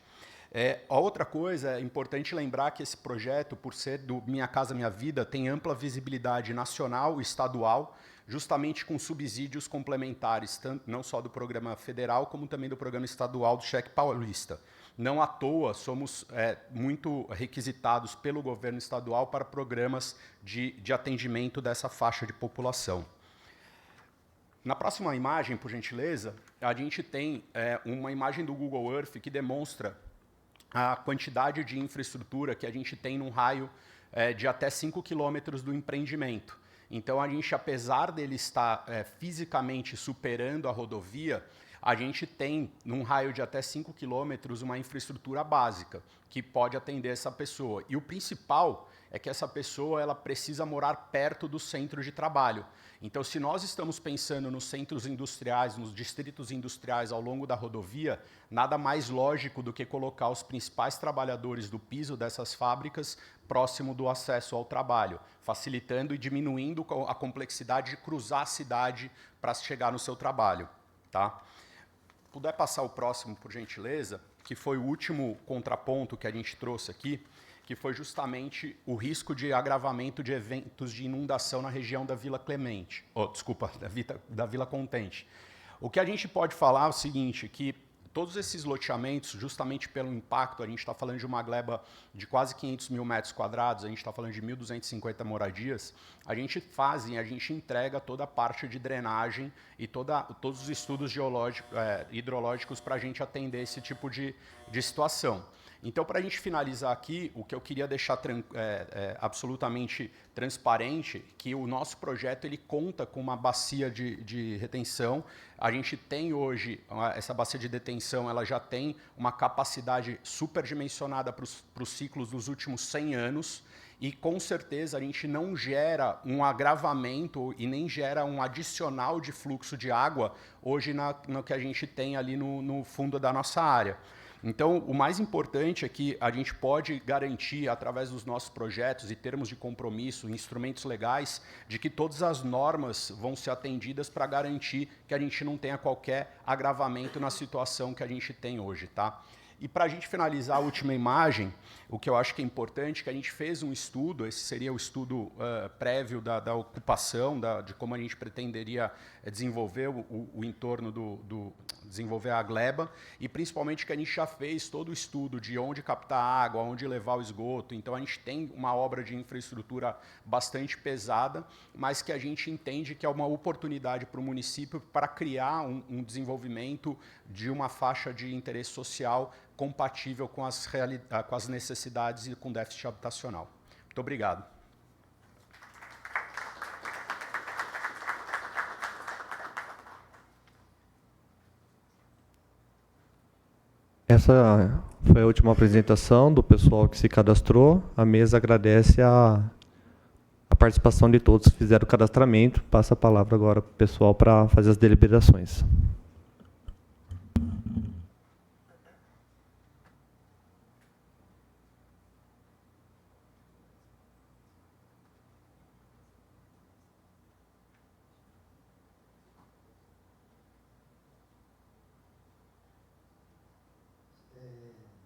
A outra coisa, é importante lembrar que esse projeto, por ser do Minha Casa Minha Vida, tem ampla visibilidade nacional e estadual, justamente com subsídios complementares, tanto, não só do programa federal, como também do programa estadual do Cheque Paulista. Não à toa, somos muito requisitados pelo governo estadual para programas de atendimento dessa faixa de população. Na próxima imagem, por gentileza, a gente tem uma imagem do Google Earth que demonstra a quantidade de infraestrutura que a gente tem num raio de até 5 quilômetros do empreendimento. Então, a gente, apesar dele estar fisicamente superando a rodovia, a gente tem, num raio de até 5 quilômetros, uma infraestrutura básica que pode atender essa pessoa. E o principal é que essa pessoa ela precisa morar perto do centro de trabalho. Então, se nós estamos pensando nos centros industriais, nos distritos industriais ao longo da rodovia, nada mais lógico do que colocar os principais trabalhadores do piso dessas fábricas próximo do acesso ao trabalho, facilitando e diminuindo a complexidade de cruzar a cidade para chegar no seu trabalho. Tá? Puder passar o próximo, por gentileza, que foi o último contraponto que a gente trouxe aqui, que foi justamente o risco de agravamento de eventos de inundação na região da Vila Clemente, da Vila Contente. O que a gente pode falar é o seguinte, que todos esses loteamentos, justamente pelo impacto, a gente está falando de uma gleba de quase 500 mil metros quadrados, a gente está falando de 1.250 moradias, a gente entrega toda a parte de drenagem e todos os estudos hidrológicos para a gente atender esse tipo de situação. Então, para a gente finalizar aqui, o que eu queria deixar absolutamente transparente, que o nosso projeto ele conta com uma bacia de retenção. A gente tem hoje, essa bacia de detenção, ela já tem uma capacidade superdimensionada para os ciclos dos últimos 100 anos, e com certeza a gente não gera um agravamento e nem gera um adicional de fluxo de água hoje no que a gente tem ali no fundo da nossa área. Então, o mais importante é que a gente pode garantir, através dos nossos projetos e termos de compromisso, instrumentos legais, de que todas as normas vão ser atendidas para garantir que a gente não tenha qualquer agravamento na situação que a gente tem hoje. Tá? E para a gente finalizar a última imagem, o que eu acho que é importante, que a gente fez um estudo, esse seria o estudo prévio da ocupação, de como a gente pretenderia desenvolver o entorno desenvolver a gleba, e principalmente que a gente já fez todo o estudo de onde captar água, onde levar o esgoto. Então a gente tem uma obra de infraestrutura bastante pesada, mas que a gente entende que é uma oportunidade para o município para criar um desenvolvimento de uma faixa de interesse social compatível com as necessidades e com déficit habitacional. Muito obrigado. Essa foi a última apresentação do pessoal que se cadastrou. A mesa agradece a participação de todos que fizeram o cadastramento. Passa a palavra agora para o pessoal para fazer as deliberações.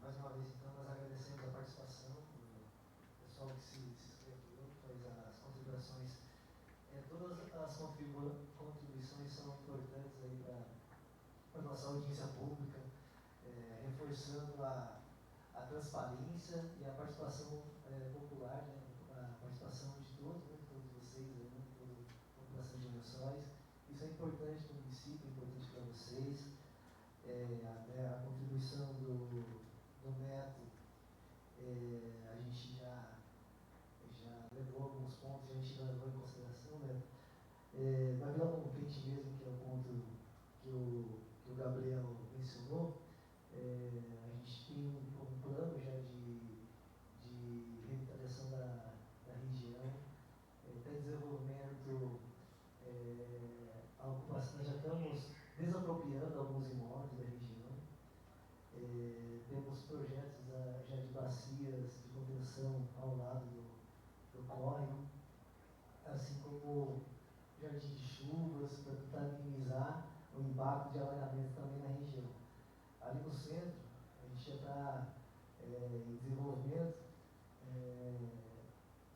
Mais uma vez, então, nós agradecemos a participação do pessoal que se inscreveu, fez as contribuições. Todas as contribuições são importantes aí para a nossa audiência pública, reforçando a transparência e a participação popular, né, a participação de todos, né, todos vocês, né, toda a população de Lençóis. Isso é importante para o município, é importante para vocês. A contribuição do Neto, a gente já levou alguns pontos, a gente já levou em consideração, né? Na Vila Compente mesmo, que é o ponto que o Gabriel mencionou, a gente tem um plano já de revitalização da região, tem desenvolvimento, a ocupação, nós já estamos desapropriando alguns imóveis da região. Temos projetos já de bacias de contenção ao lado do córrego, assim como jardim de chuvas, para tentar minimizar o impacto de alagamento também na região. Ali no centro, a gente já está em desenvolvimento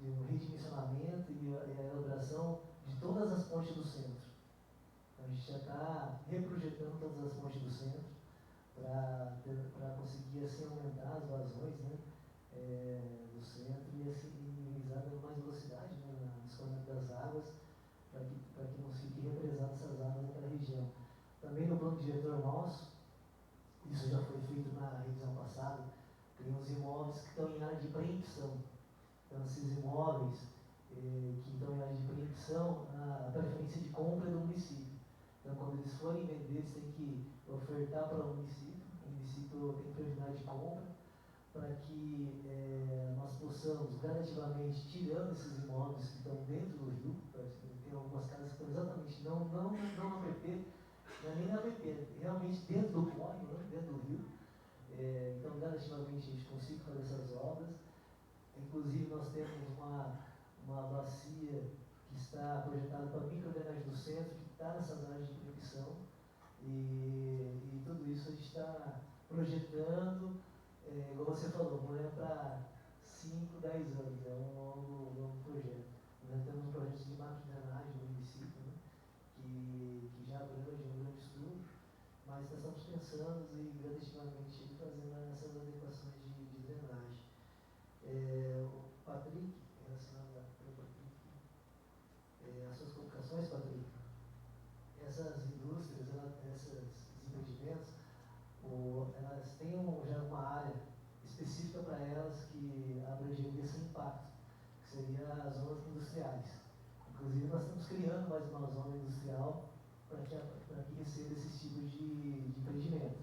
de um redimensionamento e a elaboração de todas as pontes do centro. Então, a gente já está reprojetando todas as pontes do centro, para conseguir assim aumentar as vazões, né, do centro e assim minimizar mais velocidade, né, no escoamento das águas, para que não fique represado essas águas naquela região. Também no plano diretor nosso, isso já foi feito na revisão passada, tem uns imóveis que estão em área de preempção. Então, esses imóveis que estão em área de preempção, a preferência de compra é do município. Então, quando eles forem vender, eles têm que ofertar para o município tem prioridade de compra, para que nós possamos, gradativamente, tirando esses imóveis que estão dentro do rio, tem algumas casas que estão exatamente, não na PP, não é nem na PP, realmente dentro do córrego, né, dentro do rio. Então, gradativamente, a gente consiga fazer essas obras. Inclusive, nós temos uma bacia que está projetada para a microdrenagem do centro, que está nessas áreas de proteção. E tudo isso a gente está projetando, igual você falou, não é para 5, 10 anos, é um longo projeto. Nós temos projetos de macrodrenagem no município, né, que já abrange um grande estudo, mas nós estamos pensando e gradativamente fazendo essas adequações de drenagem. O Patrick, relacionado ao Patrick, as suas colocações, Patrick, essas indústrias, esses empreendimentos, elas têm já uma área específica para elas que abrangeria esse impacto, que seria as zonas industriais. Inclusive, nós estamos criando mais uma zona industrial para que receba esse tipo de empreendimento.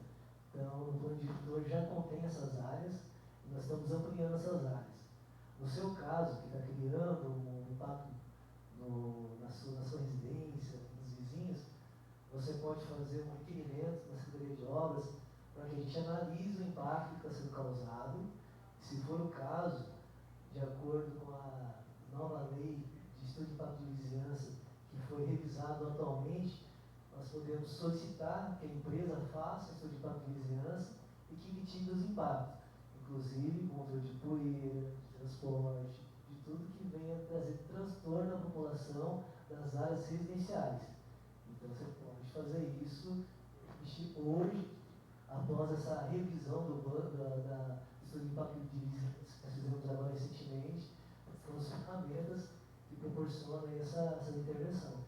Então, o plano diretor já contém essas áreas e nós estamos ampliando essas áreas. No seu caso, que está criando um impacto na sua residência, nos vizinhos, você pode fazer um requerimento na Secretaria de Obras para que a gente analise o impacto que está sendo causado. Se for o caso, de acordo com a nova lei de estudo de impacto de vizinhança, que foi revisado atualmente, nós podemos solicitar que a empresa faça estudo de impacto de vizinhança e que mitiga os impactos, inclusive controle de poeira, de transporte, de tudo que venha trazer transtorno à população das áreas residenciais. Então você pode fazer isso hoje, após essa revisão do estudo de impacto de risco que nós fizemos agora recentemente, são as ferramentas que proporcionam essa intervenção.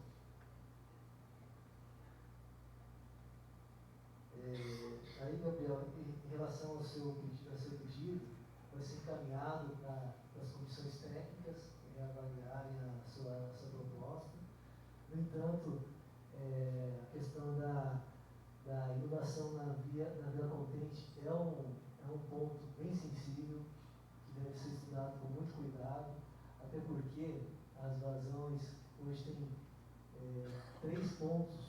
Aí, Gabriel, em relação ao seu pedido, vai ser encaminhado para as comissões técnicas avaliarem a sua proposta. No entanto, a questão da inundação na via contente é um ponto bem sensível, que deve ser estudado com muito cuidado, até porque as vazões hoje têm 3 pontos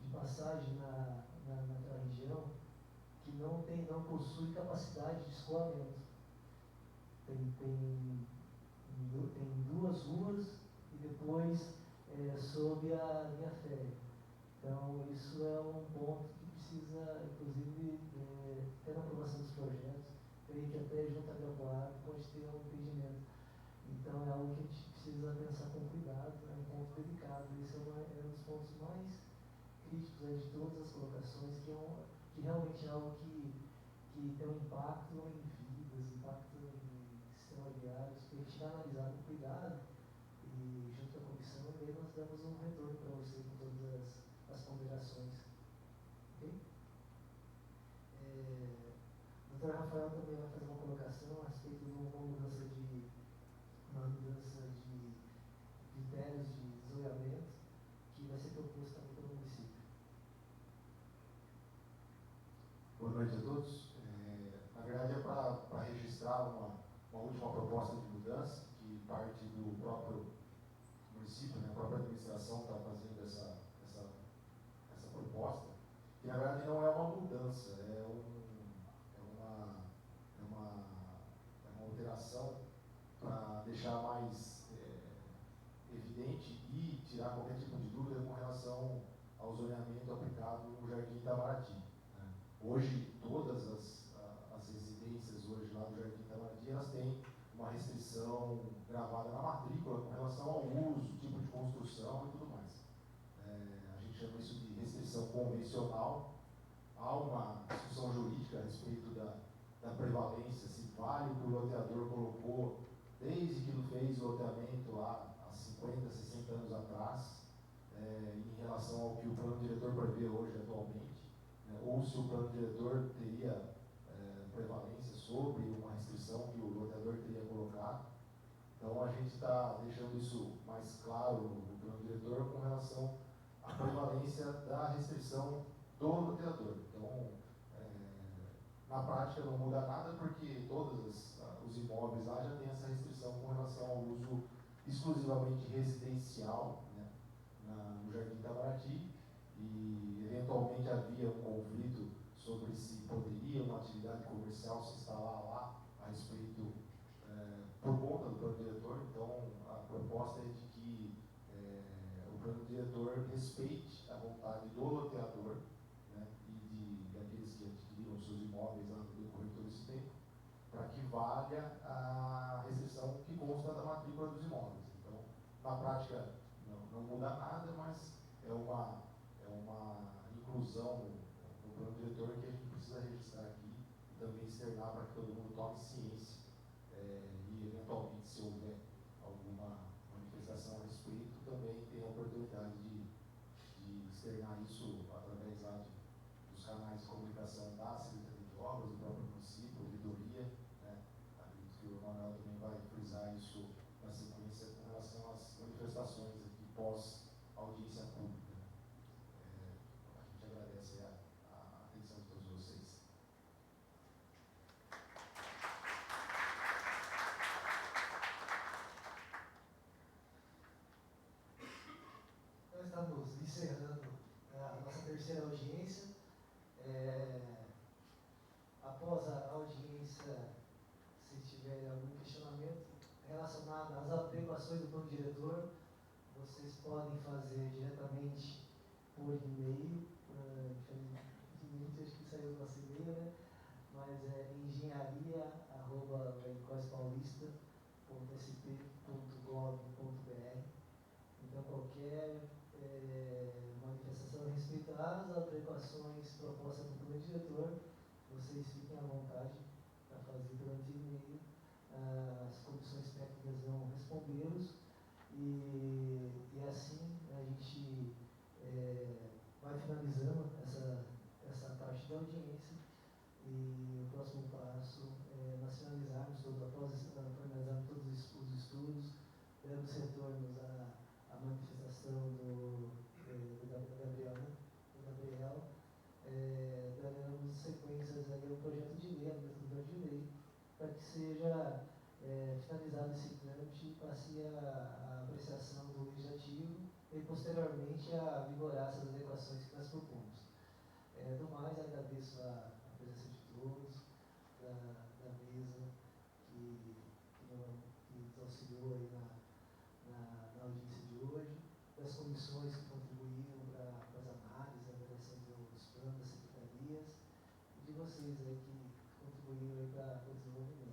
de passagem naquela região que não possui capacidade de escoamento. Tem 2 ruas e depois sob a linha férrea. Então, isso é um ponto que precisa, inclusive, ter na aprovação dos projetos. Creio que até junto à Grapoar pode ter um impedimento. Então, é algo que a gente precisa pensar com cuidado, é um ponto delicado. Esse é um dos pontos mais críticos de todas as colocações, que realmente é algo que tem um impacto em vidas, impacto em sistema viário, que a gente vai analisar com cuidado e junto à comissão, e aí nós damos um retorno para você com todas as ponderações. Ok? O Dr. Rafael também vai fazer uma colocação a respeito de uma mudança de critérios de zoneamento que vai ser proposto também pelo município. Boa noite a todos. Na verdade, é para registrar uma última proposta de mudança, que parte do próprio município, né, a própria administração está fazendo essa proposta, que na verdade não é uma mudança, é uma alteração para deixar mais evidente e tirar qualquer tipo de dúvida com relação ao zoneamento aplicado no Jardim Itamaraty. Né? Hoje, todas as residências hoje lá do Jardim Itamaraty, elas têm uma restrição gravada na matrícula com relação ao uso, tipo de construção e tudo mais. A gente chama isso de restrição convencional. Há uma discussão jurídica a respeito da prevalência, se vale o que o loteador colocou desde que ele fez o loteamento lá há 50, 60 anos atrás, em relação ao que o plano diretor prevê hoje atualmente, né, ou se o plano diretor teria prevalência sobre uma restrição que o loteador teria colocado. Então, a gente está deixando isso mais claro no plano diretor com relação à prevalência da restrição do loteador. Então, na prática não muda nada porque todos os imóveis lá já têm essa restrição com relação ao uso exclusivamente residencial, né, no Jardim Itamaraty, e eventualmente havia um conflito sobre se poderia uma atividade comercial se instalar lá a respeito por conta do plano diretor. Então, a proposta é de que o plano diretor respeite a vontade do loteador, né, e daqueles que adquiriram seus imóveis lá no decorrer de todo esse tempo, para que valha a restrição que consta da matrícula dos imóveis. Então, na prática, não muda nada, mas é uma inclusão no plano diretor que a gente precisa registrar aqui e também externar para que todo mundo tome ciência e, eventualmente, se houver alguma manifestação a respeito, também tem a oportunidade de externar isso através lá dos canais de comunicação da Secretaria de Obras, do próprio município, ouvidoria, né? Acredito que o Manuel também vai frisar isso na sequência com relação às manifestações aqui pós-audiência pública. A gente agradece a atenção de todos vocês. Nós estamos encerrando a nossa terceira audiência. Após a audiência, se tiver algum questionamento relacionado às adequações do plano diretor, vocês podem fazer diretamente por e-mail. Infelizmente, acho que saiu do nosso e-mail, né? mas é engenharia@coispaulista.sp.gov.br. Então, qualquer manifestação a respeito às adequações propostas pelo plano diretor, vocês fiquem à vontade para fazer durante o e-mail. As comissões técnicas vão respondê-los e assim a gente vai finalizando essa parte da audiência e o próximo passo é nós finalizarmos finalizarmos todos os estudos, dando retornos à manifestação do Gabriel, daremos sequências aí ao projeto de lei, ao projeto de lei, para que seja finalizado esse trâmite e passe a apreciação do Legislativo e, posteriormente, a vigorar essas adequações que nós propomos. Do mais, agradeço a presença de todos, da mesa, que nos auxiliou aí na audiência de hoje, das comissões que contribuíram para as análises, a avaliação dos planos, das secretarias, e de vocês aí que contribuíram aí para o desenvolvimento.